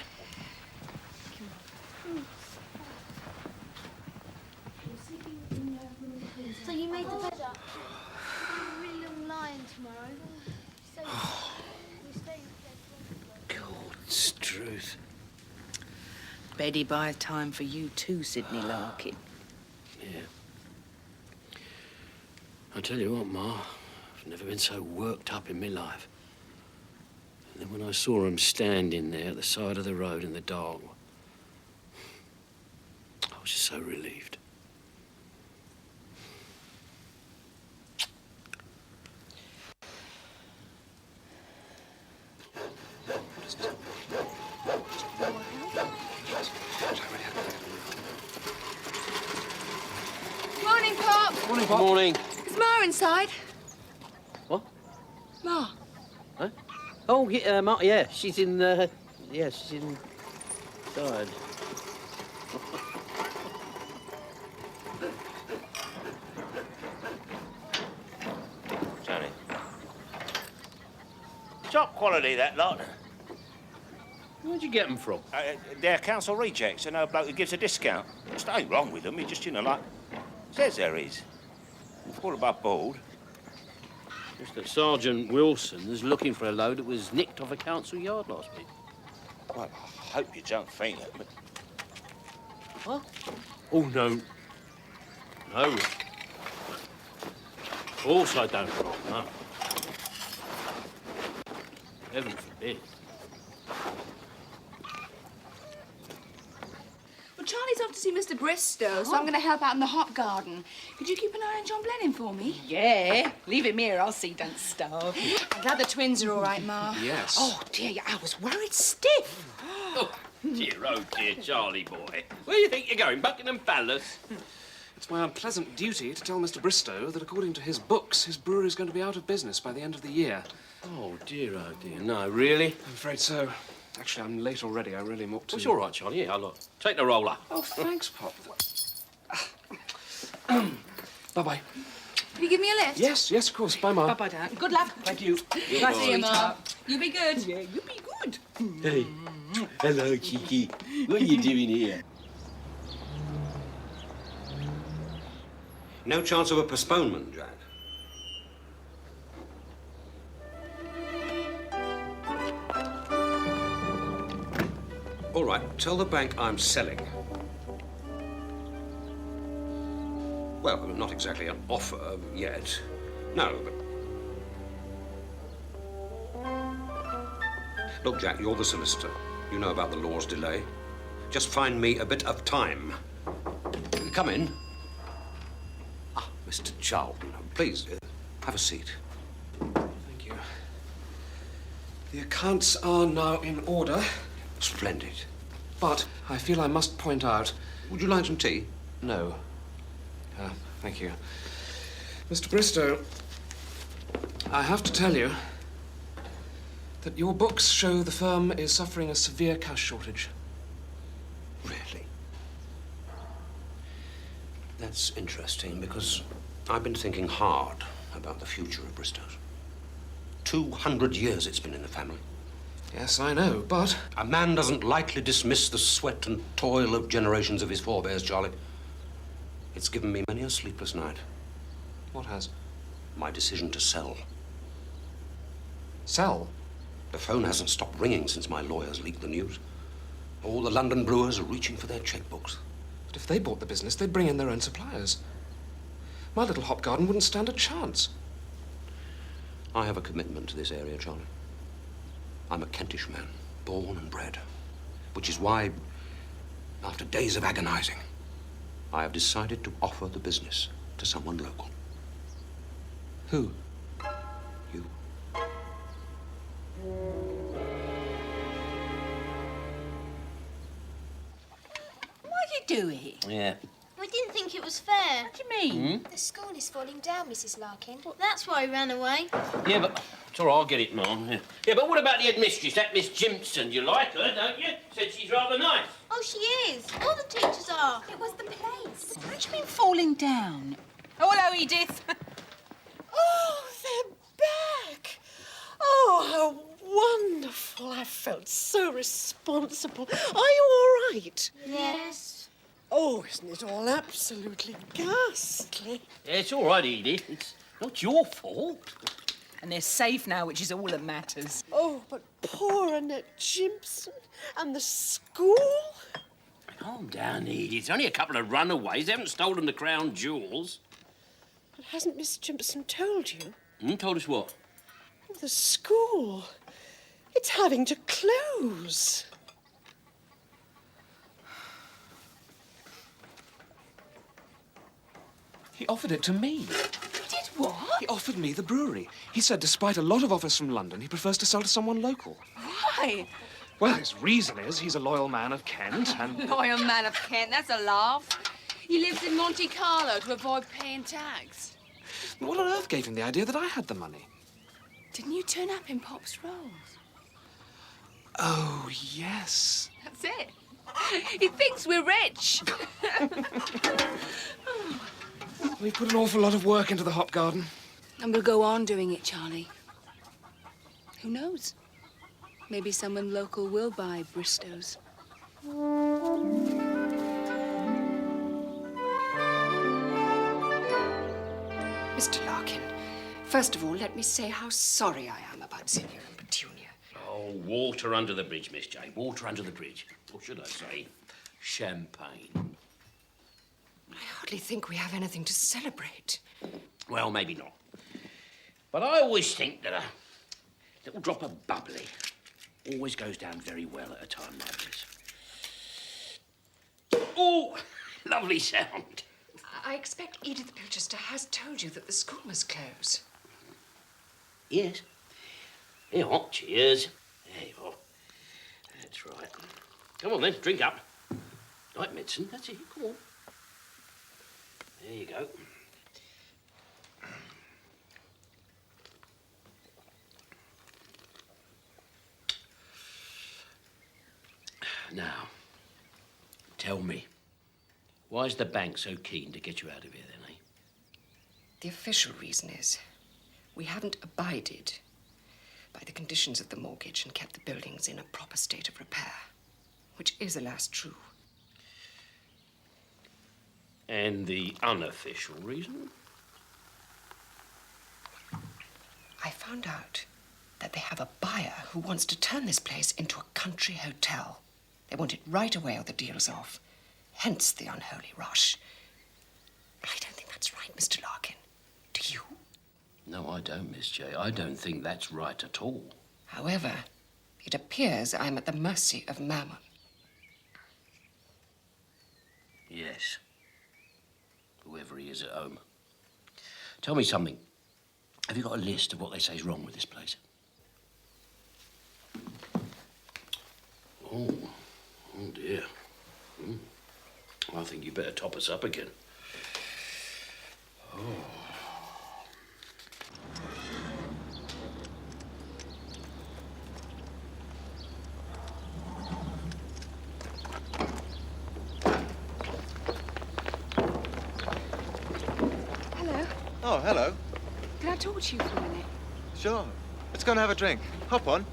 So you made the bed up. A really long line tomorrow. So you stay in bed. God's truth. Betty buys time for you too, Sidney Larkin. Yeah. I tell you what, Ma, I've never been so worked up in my life. And then when I saw him standing there at the side of the road in the dark, I was just so relieved. Morning, Pop. Morning, Pop. Morning. Is Ma inside? What? Ma. Huh? Oh, yeah, Ma, yeah, she's in, yeah, she's inside. Johnny. Top quality, that lot. Where'd you get them from? They're council rejects. I know a bloke who gives a discount. There's nothing wrong with them. He just, like, says there is. All above board. Mr. Sergeant Wilson's looking for a load that was nicked off a council yard last week. Well, I hope you don't think it, but... What? Oh, no. No. Of course I don't, no. Heaven forbid. Well, Charlie's off to see Mr. Bristow, so I'm going to help out in the hop garden. Could you keep an eye on John Blenheim for me? Yeah. Leave him here. I'll see. Don't starve. I'm glad the twins are all right, Ma. Yes. Oh, dear, I was worried stiff. Oh, dear, Charlie boy. Where do you think you're going, Buckingham Palace? It's my unpleasant duty to tell Mr. Bristow that according to his books, his brewery is going to be out of business by the end of the year. Oh, dear, no, really? I'm afraid so. Actually, I'm late already. I really ought to... It's all right, Charlie. Yeah, look. Take the roller. Oh, thanks, Pop. Bye-bye. Will you give me a lift? Yes, of course. Bye, Ma. Bye-bye, Dan. Good luck. Thank you. Bye, see you, Ma. You be good. Yeah, you be good. Hey. Hello, Kiki. What are you doing here? No chance of a postponement, Jack. All right, tell the bank I'm selling. Well, not exactly an offer yet. No, but... Look, Jack, you're the solicitor. You know about the law's delay. Just find me a bit of time. Come in. Ah, Mr. Charlton, please, have a seat. Thank you. The accounts are now in order. Splendid. But I feel I must point out... Would you like some tea? No. Thank you. Mr. Bristow, I have to tell you that your books show the firm is suffering a severe cash shortage. Really? That's interesting, because I've been thinking hard about the future of Bristow's. 200 years it's been in the family. Yes, I know, but... A man doesn't lightly dismiss the sweat and toil of generations of his forebears, Charlie. It's given me many a sleepless night. What has? My decision to sell. Sell? The phone hasn't stopped ringing since my lawyers leaked the news. All the London brewers are reaching for their checkbooks. But if they bought the business, they'd bring in their own suppliers. My little hop garden wouldn't stand a chance. I have a commitment to this area, Charlie. I'm a Kentish man, born and bred. Which is why, after days of agonizing, I have decided to offer the business to someone local. Who? You. What are you doing? Yeah. We didn't think it was fair. What do you mean? The school is falling down, Mrs. Larkin. That's why we ran away. Yeah, but... It's all right, I'll get it, Mum. Yeah, but what about the headmistress, that Miss Jimpson? You like her, don't you? Said she's rather nice. Oh, she is. All the teachers are. It was the place. What do you mean falling down? Oh, hello, Edith. Oh, they're back. Oh, how wonderful. I felt so responsible. Are you all right? Yes. Oh, isn't it all absolutely ghastly? Yeah, it's all right, Edith. It's not your fault. And they're safe now, which is all that matters. Oh, but poor Annette Jimpson and the school. Calm down, Edith. It's only a couple of runaways. They haven't stolen the crown jewels. But hasn't Miss Jimpson told you? Told us what? The school. It's having to close. He offered it to me. He did what? He offered me the brewery. He said despite a lot of offers from London, he prefers to sell to someone local. Why? Well, his reason is he's a loyal man of Kent and... Loyal man of Kent, that's a laugh. He lives in Monte Carlo to avoid paying tax. What on earth gave him the idea that I had the money? Didn't you turn up in Pop's Rolls? Oh, yes. That's it. He thinks we're rich. We put an awful lot of work into the hop garden. And we'll go on doing it, Charlie. Who knows? Maybe someone local will buy Bristow's. Mr. Larkin, first of all, let me say how sorry I am about Zinnia and Petunia. Oh, water under the bridge, Miss Jane. Water under the bridge. Or should I say, champagne. I hardly think we have anything to celebrate. Well, maybe not. But I always think that a little drop of bubbly always goes down very well at a time like this. Oh, lovely sound. I expect Edith Pilchester has told you that the school must close. Yes. Here, hot cheers. There you are. That's right. Come on then, drink up. Night medicine, that's it, come on. There you go. Now, tell me, why is the bank so keen to get you out of here then, eh? The official reason is we haven't abided by the conditions of the mortgage and kept the buildings in a proper state of repair, which is, alas, true. And the unofficial reason? I found out that they have a buyer who wants to turn this place into a country hotel. They want it right away or the deal's off. Hence the unholy rush. I don't think that's right, Mr. Larkin. Do you? No, I don't, Miss J. I don't think that's right at all. However, it appears I'm at the mercy of Mammon. Yes. Whoever he is at home. Tell me something. Have you got a list of what they say is wrong with this place? Oh dear. I think you better top us up again. Oh. Hello. Oh, hello. Can I talk to you for a minute? Sure. Let's go and have a drink. Hop on.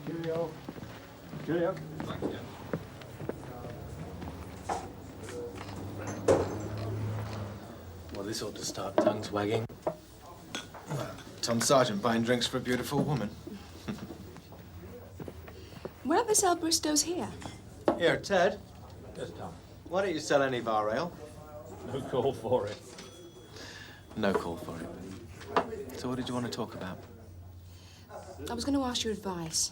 Cheerio. Cheerio. Well, this ought to start tongues wagging. Tom Sargent buying drinks for a beautiful woman. Where are the sell Bristow's here? Here, Ted. Yes, Tom. Why don't you sell any of our ale? No call for it. No call for it. So what did you want to talk about? I was going to ask your advice.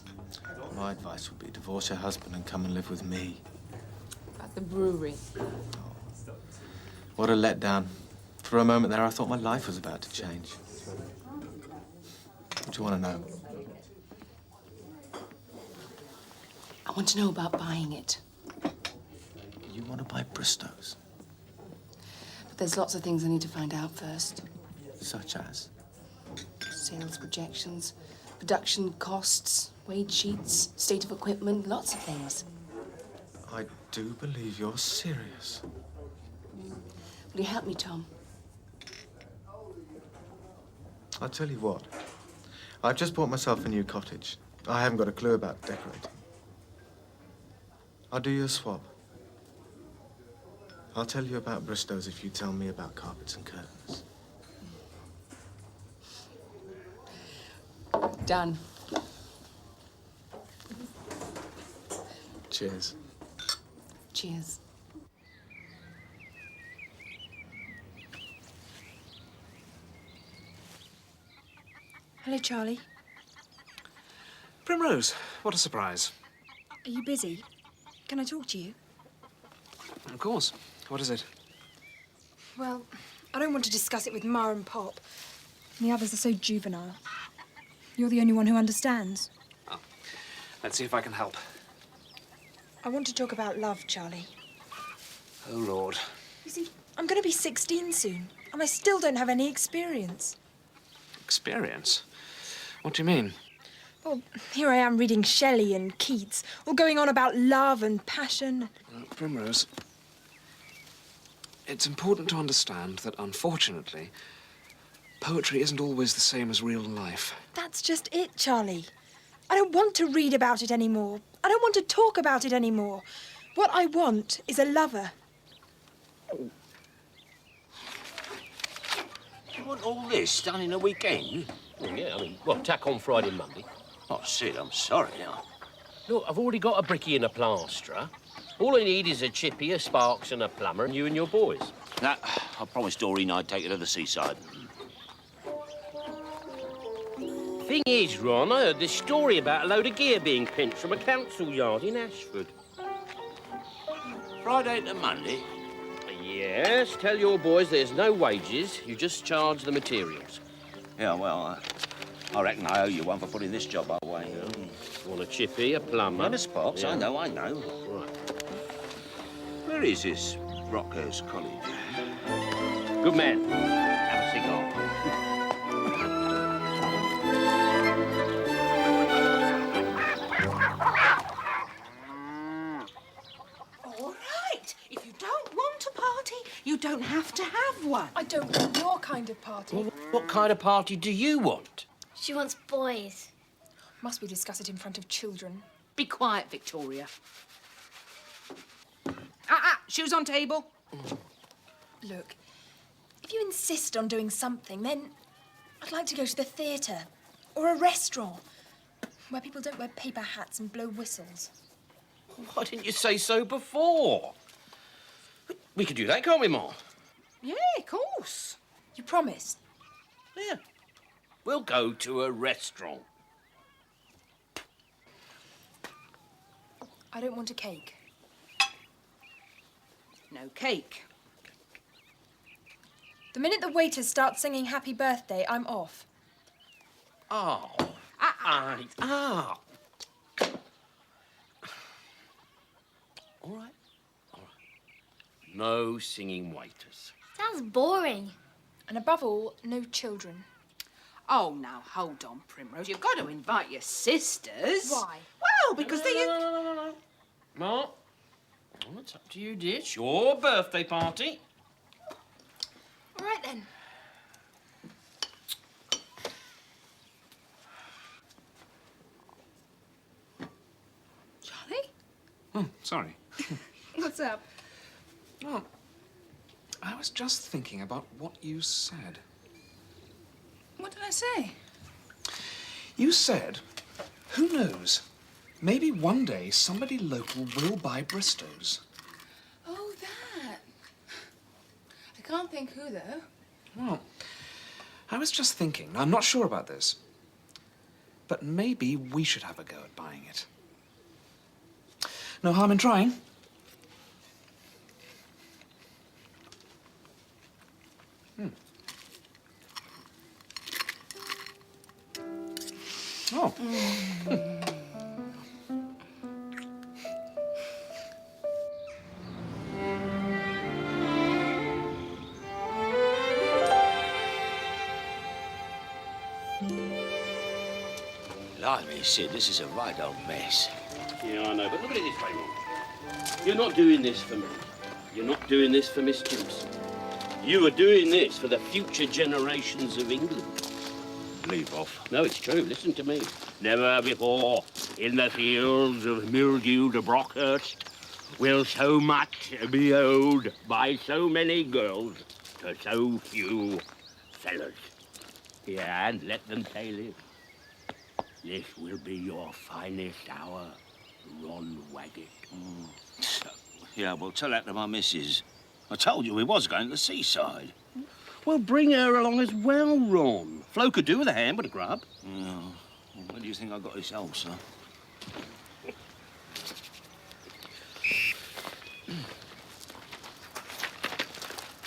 My advice would be divorce your husband and come and live with me. About the brewery. What a letdown. For a moment there, I thought my life was about to change. What do you want to know? I want to know about buying it. You want to buy Bristow's? But there's lots of things I need to find out first. Such as? Sales projections, production costs, wage sheets, state of equipment, lots of things. I do believe you're serious. Will you help me, Tom? I'll tell you what. I've just bought myself a new cottage. I haven't got a clue about decorating. I'll do you a swap. I'll tell you about Bristow's if you tell me about carpets and curtains. Done. Cheers. Cheers. Hello, Charlie. Primrose, what a surprise. Are you busy? Can I talk to you? Of course. What is it? Well, I don't want to discuss it with Ma and Pop. The others are so juvenile. You're the only one who understands. Oh, let's see if I can help. I want to talk about love, Charlie. Oh, Lord. You see, I'm going to be 16 soon, and I still don't have any experience. Experience? What do you mean? Well, here I am reading Shelley and Keats, all going on about love and passion. Primrose, it's important to understand that, unfortunately, poetry isn't always the same as real life. That's just it, Charlie. I don't want to read about it anymore. I don't want to talk about it anymore. What I want is a lover. You want all this done in a weekend? Well, yeah, I mean, well, tack on Friday and Monday. Oh, Sid, I'm sorry now. Look, I've already got a brickie and a plasterer. All I need is a chippy, a sparks and a plumber, and you and your boys. Nah, I promised Doreen I'd take her to the seaside. Thing is, Ron, I heard this story about a load of gear being pinched from a council yard in Ashford. Friday to Monday? Yes, tell your boys there's no wages. You just charge the materials. Yeah, well, I reckon I owe you one for putting this job away. Want a chippy, a plumber? And a spots, Yeah. I know. Right. Where is this Brockhurst College? Good man. Have a cigar. All right. If you don't want a party, you don't have to have one. I don't want your kind of party. Well, what kind of party do you want? She wants boys. Must we discuss it in front of children? Be quiet, Victoria. Shoes on table. Look, if you insist on doing something, then I'd like to go to the theatre or a restaurant where people don't wear paper hats and blow whistles. Why didn't you say so before? We could do that, can't we, Ma? Yeah, of course. You promise? Yeah. We'll go to a restaurant. I don't want a cake. No cake. The minute the waiters start singing Happy Birthday, I'm off. Oh. All right. No singing waiters. Sounds boring. And above all, no children. Oh, now, hold on, Primrose. You've got to invite your sisters. Why? Well, because they... No. Ma, well, it's up to you, dear. It's your birthday party. All right, then. Charlie? Oh, sorry. What's up? Well, I was just thinking about what you said. What did I say? You said, who knows, maybe one day somebody local will buy Bristow's. Oh, that. I can't think who, though. Well, I was just thinking, I'm not sure about this, but maybe we should have a go at buying it. No harm in trying. Oh. Blimey, Sid, this is a right old mess. Yeah, I know, but look at it this way, Mom. You're not doing this for me. You're not doing this for Miss Jimson. You are doing this for the future generations of England. Leave off. No, it's true. Listen to me. Never before in the fields of mildewed Brockhurst will so much be owed by so many girls to so few fellas. Yeah, and let them say this. This will be your finest hour, Ron Waggett. Yeah, well, tell that to my missus. I told you we was going to the seaside. Well, bring her along as well, Ron. Flo could do with a hand with a grub. Yeah. Well, where do you think I got this ulcer?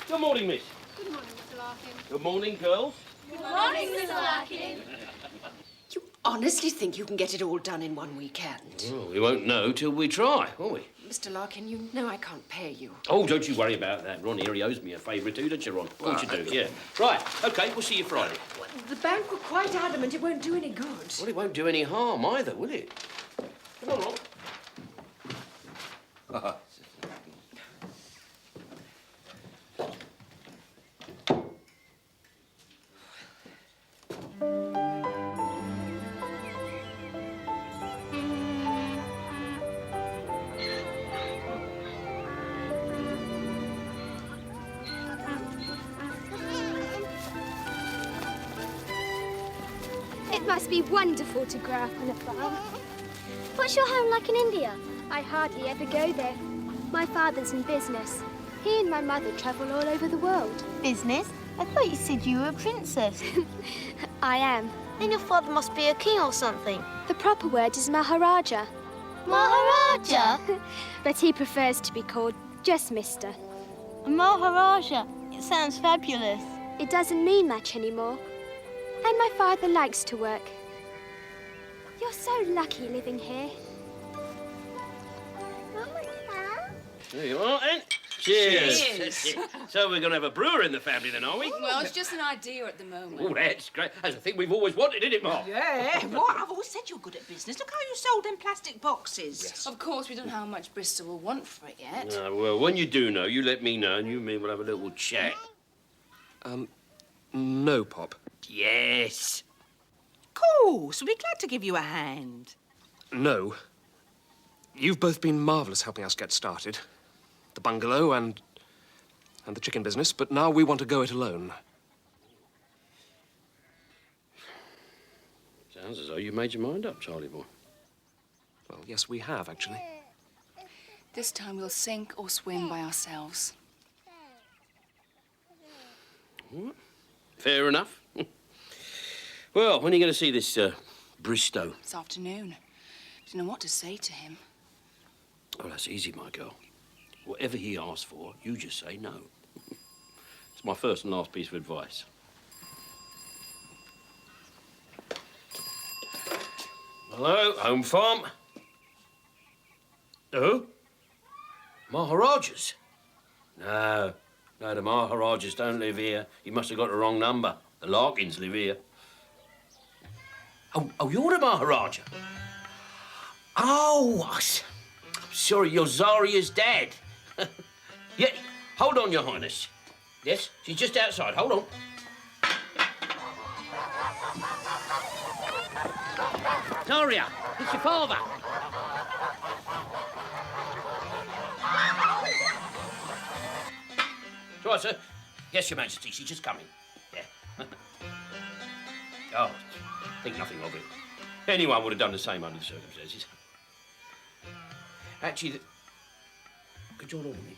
Good morning, miss. Good morning, Mr. Larkin. Good morning, girls. Good morning, Mr. Larkin. You honestly think you can get it all done in one weekend? Well, we won't know till we try, will we? Mr. Larkin, you know I can't pay you. Oh, don't you worry about that. Ron here, he owes me a favour too, don't you, Ron? Of course you do, yeah. Right, OK, we'll see you Friday. The bank were quite adamant it won't do any good. Well, it won't do any harm either, will it? Come on, Ron. It must be wonderful to grow up on a farm. What's your home like in India? I hardly ever go there. My father's in business. He and my mother travel all over the world. Business? I thought you said you were a princess. I am. Then your father must be a king or something. The proper word is Maharaja. Maharaja? But he prefers to be called just Mister. Maharaja. It sounds fabulous. It doesn't mean much anymore. And my father likes to work. You're so lucky living here. There you are, then. Cheers. Cheers. So we're going to have a brewer in the family then, are we? Well, it's just an idea at the moment. Oh, that's great. That's a thing we've always wanted, isn't it, Ma? Yeah, what? I've always said you're good at business. Look how you sold them plastic boxes. Yes. Of course, we don't know how much Bristol will want for it yet. Well, when you do know, you let me know, and you and me will have a little chat. No, Pop. Yes. Of course, we'll be glad to give you a hand. No. You've both been marvellous helping us get started. The bungalow and the chicken business, but now we want to go it alone. Sounds as though you made your mind up, Charlie boy. Well, yes, we have, actually. This time we'll sink or swim by ourselves. Fair enough. Well, when are you going to see this Bristow? This afternoon. Don't know what to say to him. Oh, that's easy, my girl. Whatever he asks for, you just say no. It's my first and last piece of advice. Hello, home farm. Who? Maharajas? No, the Maharajas don't live here. You must have got the wrong number. The Larkins live here. Oh, you're the Maharaja? Oh, I'm sorry, you're Zaria's dad. Yeah, hold on, Your Highness. Yes, she's just outside. Hold on. Zaria, it's your father. It's all right, sir. Yes, Your Majesty, she's just coming. Yeah. Oh, think nothing of it. Anyone would have done the same under the circumstances. Actually, could you hold on a minute?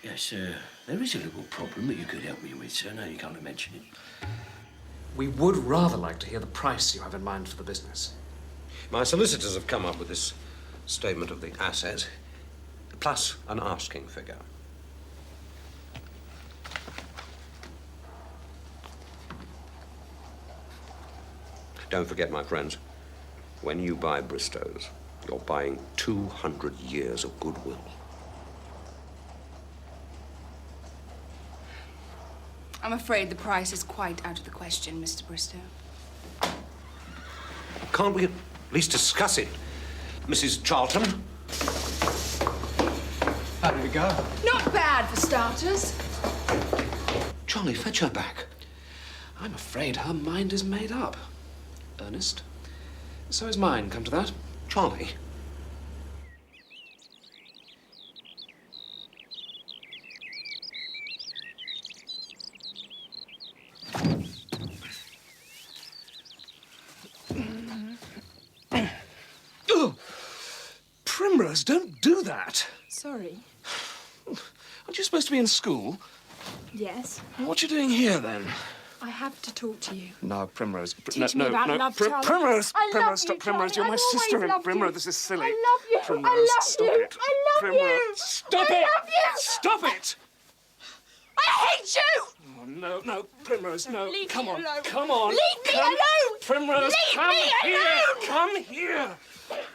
Yes, there is a little problem that you could help me with, sir. No, you can't mention it. We would rather like to hear the price you have in mind for the business. My solicitors have come up with this statement of the assets, plus an asking figure. Don't forget, my friends, when you buy Bristow's, you're buying 200 years of goodwill. I'm afraid the price is quite out of the question, Mr. Bristow. Can't we at least discuss it, Mrs. Charlton? How did it go? Not bad for starters. Charlie, fetch her back. I'm afraid her mind is made up. Ernest? So is mine, come to that. Charlie? Primrose, don't do that. Sorry. Aren't you supposed to be in school? Yes. What you doing here, then? I have to talk to you. No, Primrose. Teach me about love, Charlie. Primrose! I love Primrose, you, stop, Primrose. Charlie. You're my I've always sister. loved Primrose, you. this is silly. I love you. Primrose, I love stop you. it. I love Primrose, you. stop I it! love you. Stop it! I hate you! Oh, no, Primrose, no. Leave Come me on, alone. come on. Leave me come. alone! Primrose, Leave come me here. alone! Come here.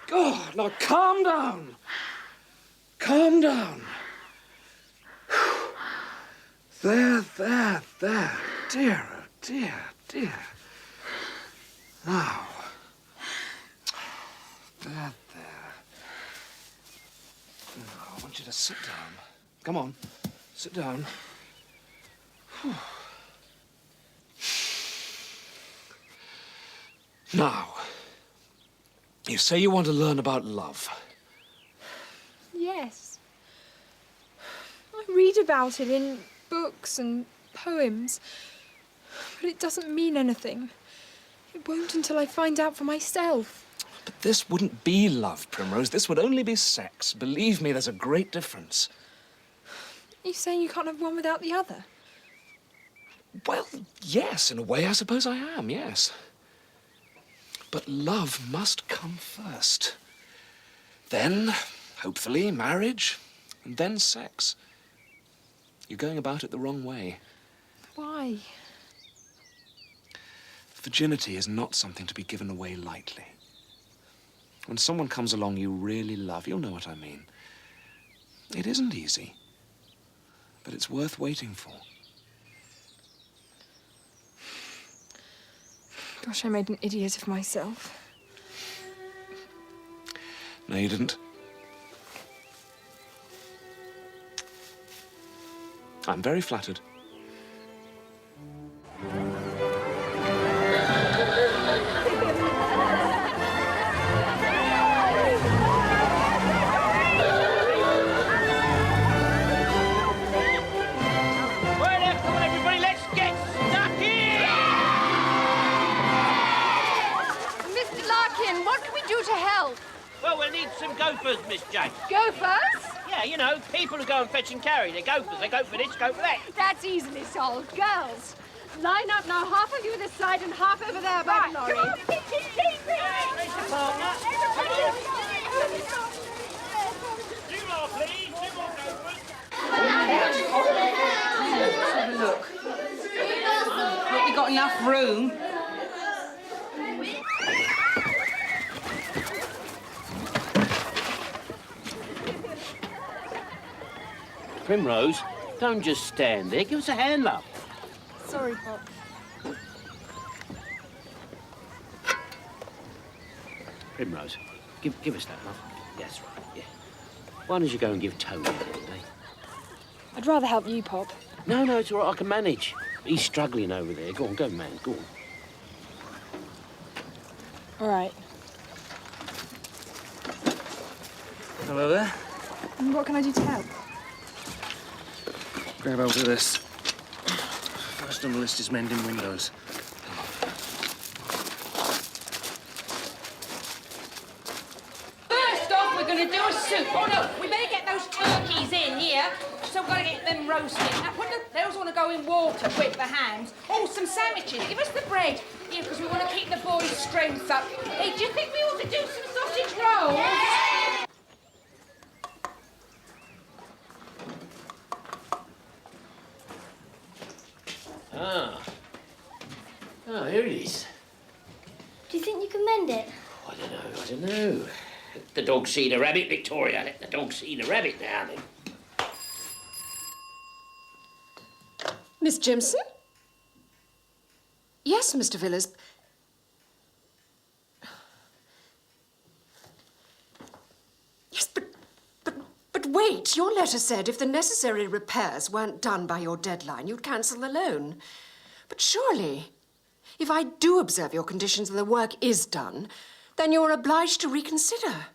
God, now calm down. Calm down. There. Dear, oh dear. Now. There. Now, I want you to sit down. Come on, sit down. Whew. Now, you say you want to learn about love. Yes. I read about it in books and poems, but it doesn't mean anything. It won't until I find out for myself. But this wouldn't be love, Primrose. This would only be sex. Believe me, there's a great difference. You saying you can't have one without the other? Well, yes, in a way, I suppose I am, yes. But love must come first. Then, hopefully, marriage, and then sex. You're going about it the wrong way. Why? Virginity is not something to be given away lightly. When someone comes along you really love, you'll know what I mean. It isn't easy, but it's worth waiting for. Gosh, I made an idiot of myself. No, you didn't. I'm very flattered. Well, we'll need some gophers, Miss Jane. Gophers? Yeah, you know, people who go and fetch and carry. They're gophers. They go for this, go for that. That's easily solved. Girls, line up now. Half of you this side and half over there by the lorry. There's your partner. Two more, please. Two more gophers. Let's have a look. Hope we got enough room. Primrose, don't just stand there. Give us a hand, love. Sorry, Pop. Primrose, give us that, love. That's right, yeah. Why don't you go and give Tony a hand, eh? I'd rather help you, Pop. No, it's all right. I can manage. He's struggling over there. Go on, man. Go on. All right. Hello there. And what can I do to help? Grab hold of this. First on the list is mending windows. First off, we're going to do a soup. Oh, no, we better get those turkeys in here. So we've got to get them roasted. Now, those want to go in water quick, the hams. Oh, some sandwiches. Give us the bread. Yeah, because we want to keep the boys' strength up. Hey, do you think we ought to do some sausage rolls? Yeah. Here it is. Do you think you can mend it? I don't know. Let the dog see the rabbit, Victoria. Let the dog see the rabbit now, then. Miss Jimson? Yes, Mr. Villiers. Yes, but wait. Your letter said if the necessary repairs weren't done by your deadline, you'd cancel the loan. But surely, if I do observe your conditions and the work is done, then you're obliged to reconsider.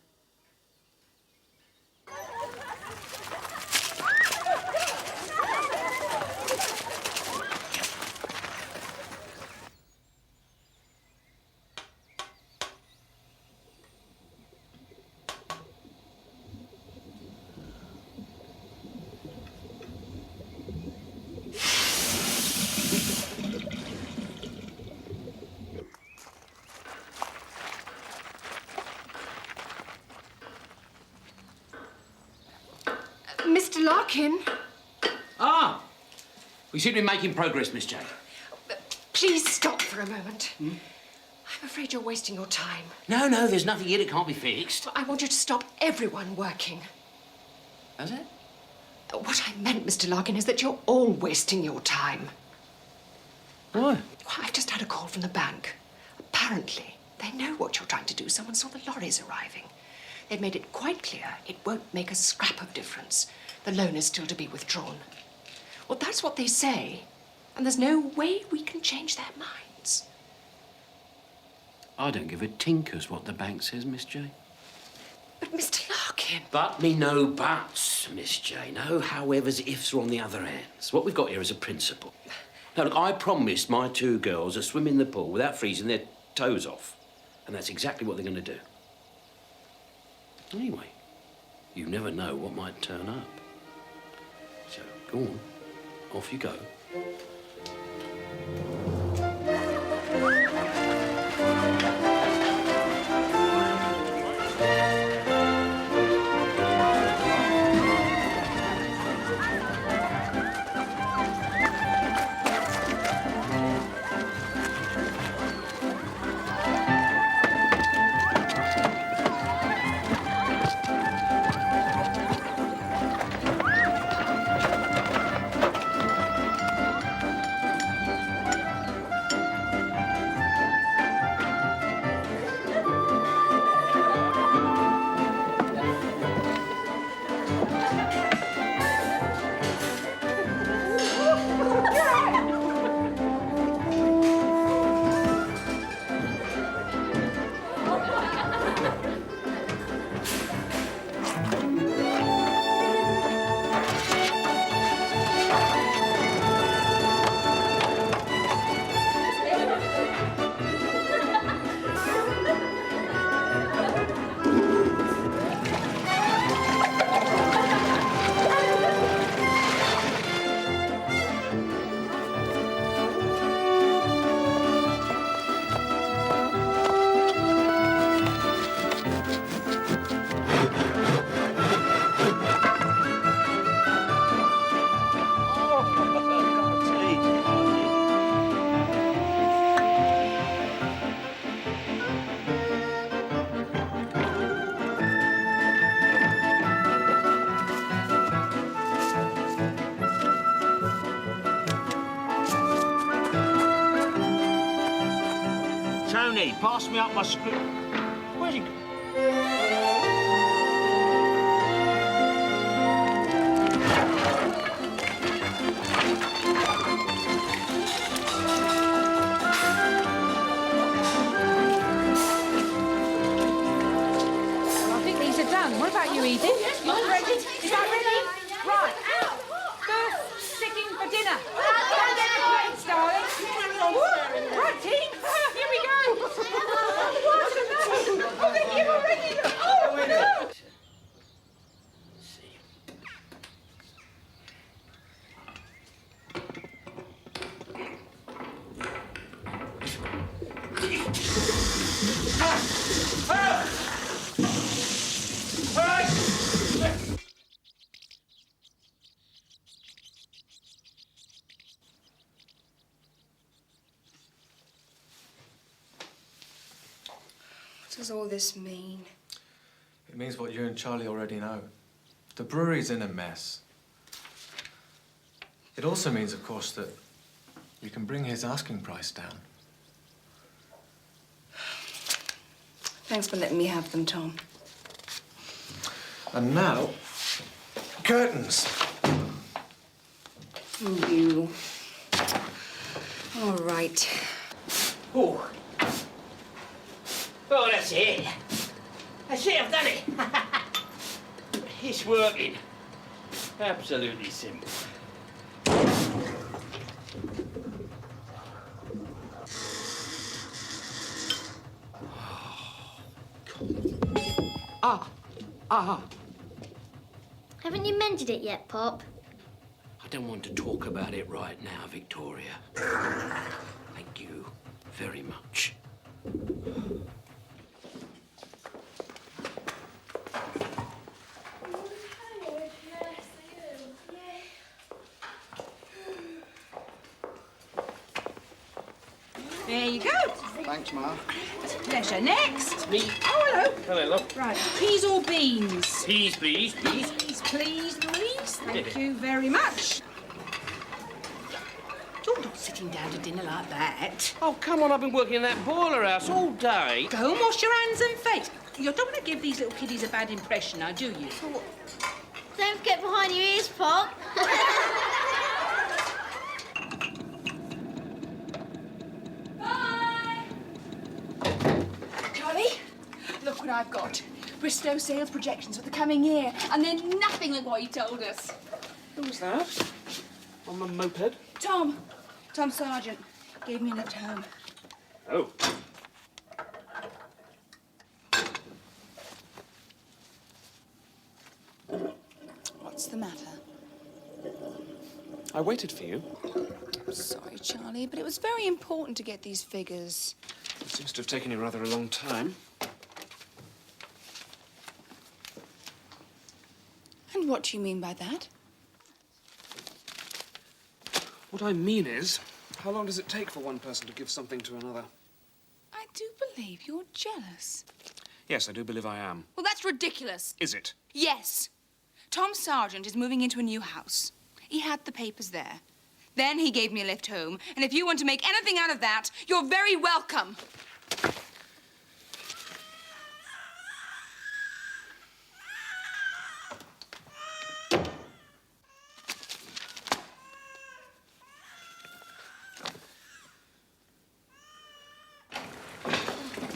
Mr. Larkin? Ah! We seem to be making progress, Miss Jane. Please stop for a moment. I'm afraid you're wasting your time. No, there's nothing here that can't be fixed. I want you to stop everyone working. Has it? What I meant, Mr. Larkin, is that you're all wasting your time. Why? Well, I've just had a call from the bank. Apparently, they know what you're trying to do. Someone saw the lorries arriving. They've made it quite clear it won't make a scrap of difference. The loan is still to be withdrawn. Well, that's what they say, and there's no way we can change their minds. I don't give a tinker's what the bank says, Miss Jane. But, Mr. Larkin... But me no buts, Miss Jane. No howevers, ifs are on the other hands. What we've got here is a principle. Now, look, I promised my two girls a swim in the pool without freezing their toes off. And that's exactly what they're going to do. Anyway, you never know what might turn up. So, go on. Off you go. need? Pass me up my script. Where's he? I think these are done. What about you, Edith? You ready? Is that ready? Right. First sitting for dinner. Plates, darling. Right, team. Here we go. What? No. Oh, then you were ready. Oh, no. What does all this mean? It means what you and Charlie already know. The brewery's in a mess. It also means, of course, that you can bring his asking price down. Thanks for letting me have them, Tom. And now, curtains. You. All right. Oh. Oh, that's it. That's it, I've done it. It's working. Absolutely simple. Haven't you mended it yet, Pop? I don't want to talk about it right now, Victoria. Thank you very much. There you go. Thanks, Ma. Pleasure. Next. Me. Oh, hello. Hello, love. Right. Peas or beans? Peas, please, please. Peas, please, Louise. Thank you very much. You're not sitting down to dinner like that. Oh, come on, I've been working in that boiler house all day. Go and wash your hands and face. You don't want to give these little kiddies a bad impression now, do you? Don't get behind your ears, Pop. Charlie, look what I've got. Bristow sales projections for the coming year, and they're nothing like what he told us. Who's that? On the moped? Tom Sargent gave me a lift home. Oh. What's the matter? I waited for you. I'm sorry, Charlie, but it was very important to get these figures. It seems to have taken you rather a long time. And what do you mean by that? What I mean is, how long does it take for one person to give something to another? I do believe you're jealous. Yes, I do believe I am. Well, that's ridiculous. Is it? Yes. Tom Sargent is moving into a new house. He had the papers there. Then he gave me a lift home. And if you want to make anything out of that, you're very welcome.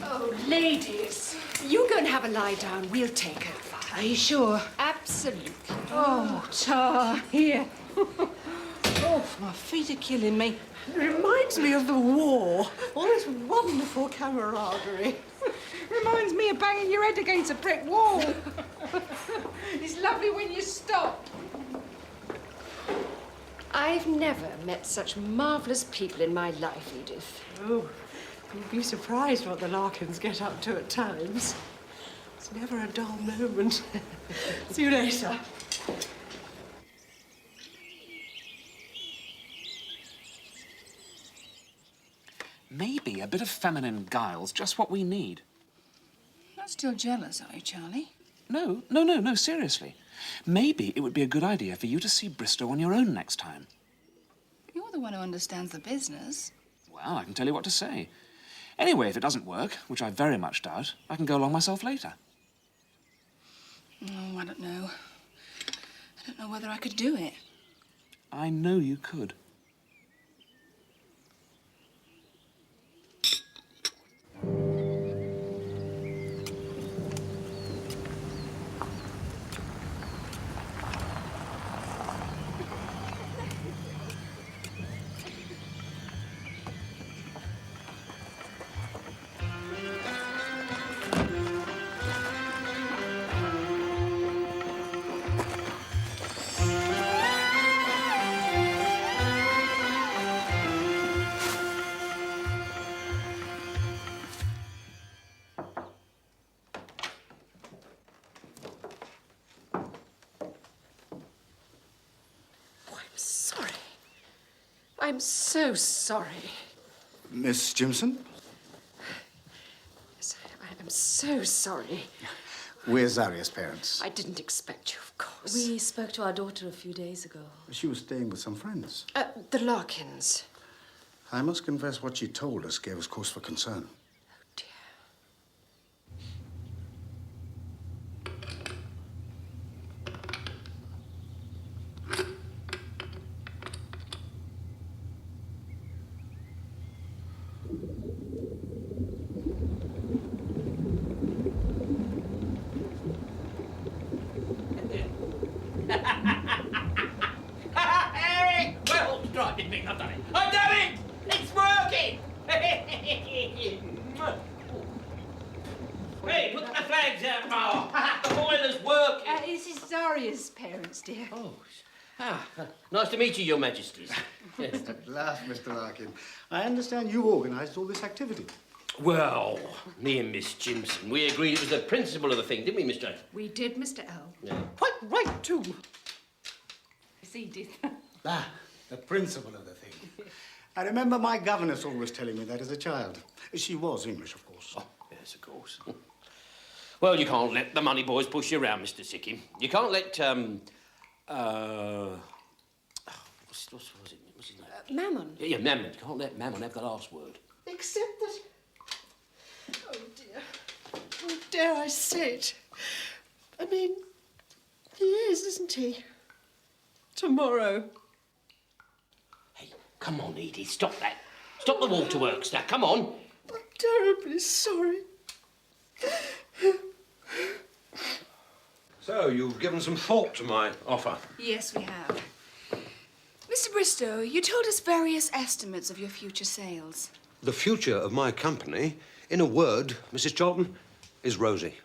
Oh, ladies, you go and have a lie down. We'll take over. Are you sure? Absolutely. Oh, Tar, here. Oh, my feet are killing me. It reminds me of the war. All this wonderful camaraderie. Reminds me of banging your head against a brick wall. It's lovely when you stop. I've never met such marvellous people in my life, Edith. Oh, you'd be surprised what the Larkins get up to at times. It's never a dull moment. See you later. Maybe a bit of feminine guile's just what we need. You're still jealous, are you, Charlie? No, seriously. Maybe it would be a good idea for you to see Bristow on your own next time. You're the one who understands the business. Well, I can tell you what to say. Anyway, if it doesn't work, which I very much doubt, I can go along myself later. Oh, I don't know. I don't know whether I could do it. I know you could. I'm so sorry. Miss Jimson? Yes, I'm so sorry. We're Zaria's parents. I didn't expect you, of course. We spoke to our daughter a few days ago. She was staying with some friends. The Larkins. I must confess what she told us gave us cause for concern. Hey! Well, right, didn't think I've done it. I've done it! It's working! Hey, put the flags out, Ma. The boiler's working. This is Zaria's parents, dear. Oh, nice to meet you, Your Majesties. Yes. At last, Mr. Larkin. I understand you organised all this activity. Well, me and Miss Jimson, we agreed it was the principle of the thing, didn't we, Miss Jones? We did, Mr. L. Yeah. Quite right, too. Yes, he did. The principle of the thing. I remember my governess always telling me that as a child. She was English, of course. Oh, yes, of course. Well, you can't let the money boys push you around, Mr. Sickham. You can't let, what's his name? Mammon. Yeah, Mammon. You can't let Mammon have the last word. Except that... Oh, dear. Oh, dare I say it? I mean, he is, isn't he? Tomorrow. Come on, Edie, stop that. Stop the waterworks now, come on. I'm terribly sorry. So, you've given some thought to my offer? Yes, we have. Mr. Bristow, you told us various estimates of your future sales. The future of my company, in a word, Mrs. Charlton, is rosy.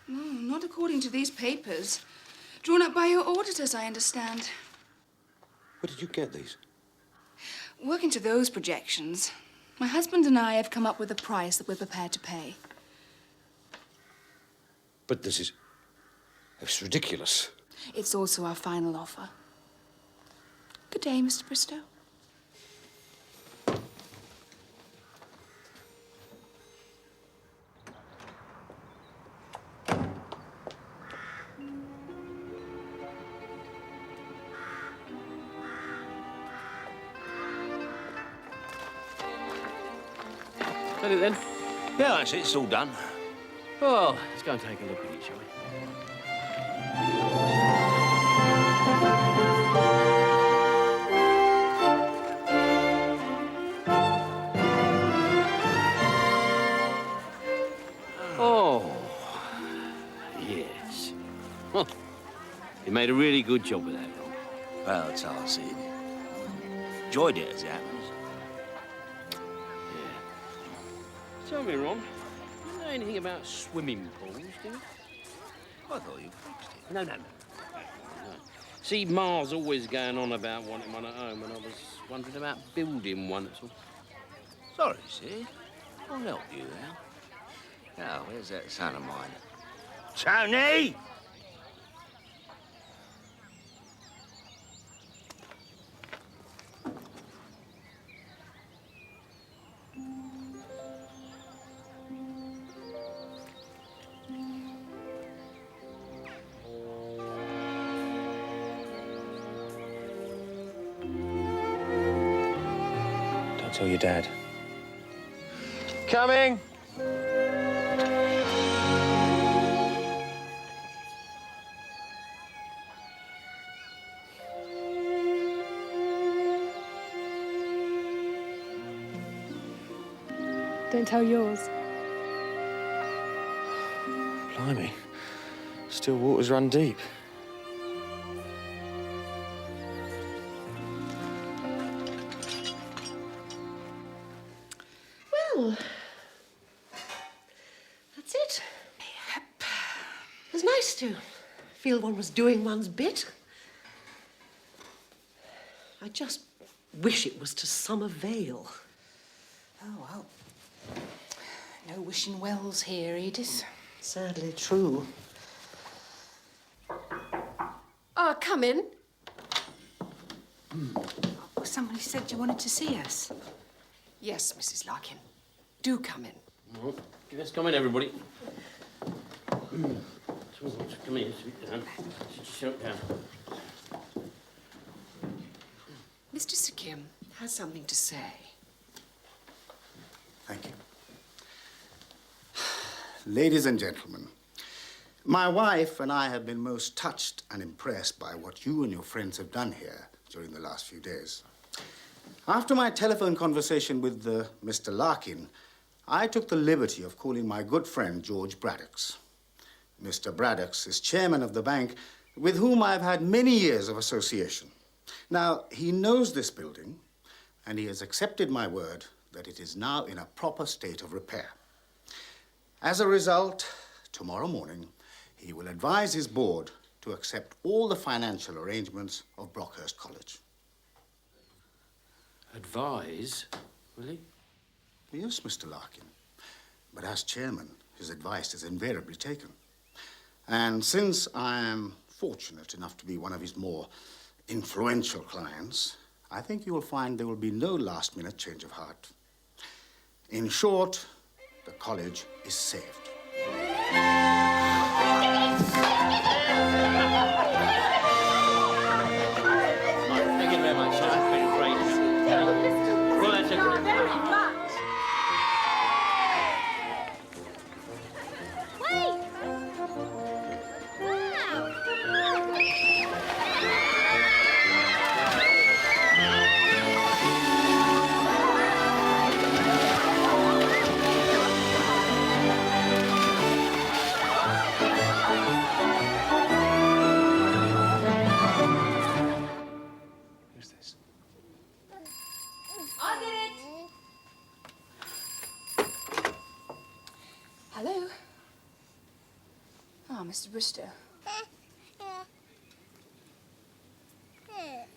No, not according to these papers. Drawn up by your auditors, I understand. Where did you get these? Working to those projections, my husband and I have come up with a price that we're prepared to pay. But this is... it's ridiculous. It's also our final offer. Good day, Mr. Bristow. Did it then? Yeah, that's it. It's all done. Well, let's go and take a look at it, shall we? Oh, yes. Well, you made a really good job with that, Ron. Well, that's how I see it. Enjoyed it, as it happens. Tell me, Ron, do you know anything about swimming pools, do you? I thought you fixed it. No. See, Ma's always going on about wanting one at home, and I was wondering about building one, that's all. Sorry, see? I'll help you out. Now, where's that son of mine? Tony! Don't tell your dad. coming. Don't tell yours. Blimey. Still waters run deep. Well, that's it. It was nice to feel one was doing one's bit. I just wish it was to some avail. Oh, well. No wishing wells here, Edith. Sadly true. Oh, come in. Oh, somebody said you wanted to see us. Yes, Mrs. Larkin. Do come in. Well, let's come in, everybody. Come in, sit down. Sit down. Mr. Sikkim has something to say. Thank you. Ladies and gentlemen, my wife and I have been most touched and impressed by what you and your friends have done here during the last few days. After my telephone conversation with Mr. Larkin, I took the liberty of calling my good friend George Braddocks. Mr. Braddocks is chairman of the bank with whom I've had many years of association. Now, he knows this building, and he has accepted my word that it is now in a proper state of repair. As a result, tomorrow morning, he will advise his board to accept all the financial arrangements of Brockhurst College. Advise? Will he? Yes, Mr. Larkin. But as chairman, his advice is invariably taken. And since I am fortunate enough to be one of his more influential clients, I think you will find there will be no last-minute change of heart. In short, the college is saved. Thank you very much, sir. That's been great. Well, that's a great... Hello? Ah, Mr. Bristow.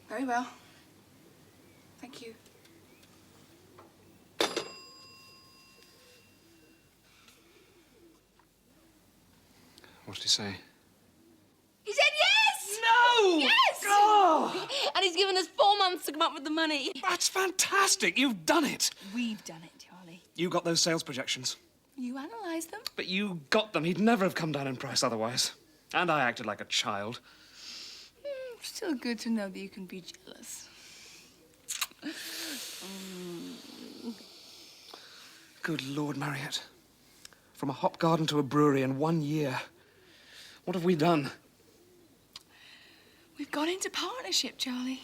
Very well. Thank you. What did he say? He said yes! No! Yes! Oh! And he's given us 4 months to come up with the money. That's fantastic. You've done it. We've done it, Charlie. You got those sales projections. You analysed them? But you got them. He'd never have come down in price otherwise. And I acted like a child. Still good to know that you can be jealous. Good Lord, Marriott. From a hop garden to a brewery in 1 year. What have we done? We've gone into partnership, Charlie.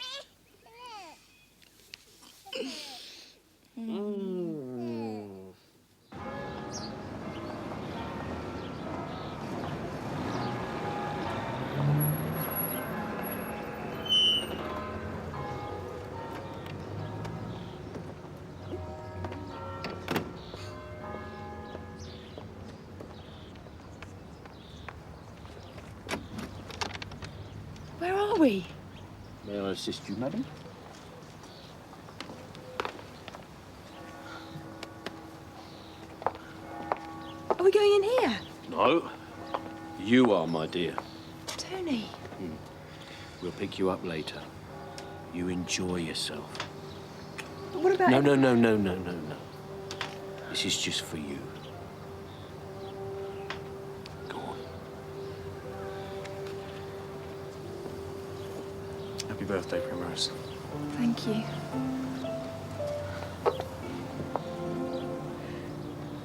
Where are we? May I assist you, madam? Are we going in here? No. You are, my dear. Tony. We'll pick you up later. You enjoy yourself. But what about... No. This is just for you. Go on. Happy birthday, Primrose. Thank you.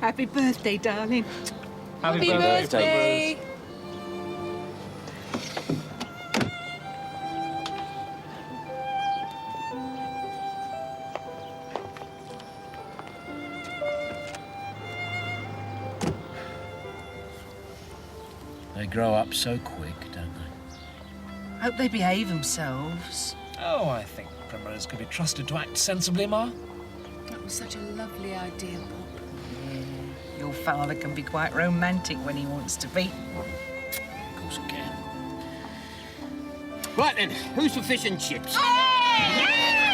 Happy birthday, darling. Happy birthday. They grow up so quick, don't they? Hope they behave themselves. Oh, I think Primrose could be trusted to act sensibly, Ma. That was such a lovely idea, Pop. Yeah, your father can be quite romantic when he wants to be. Of course I can. Right then, who's for fish and chips? Hey!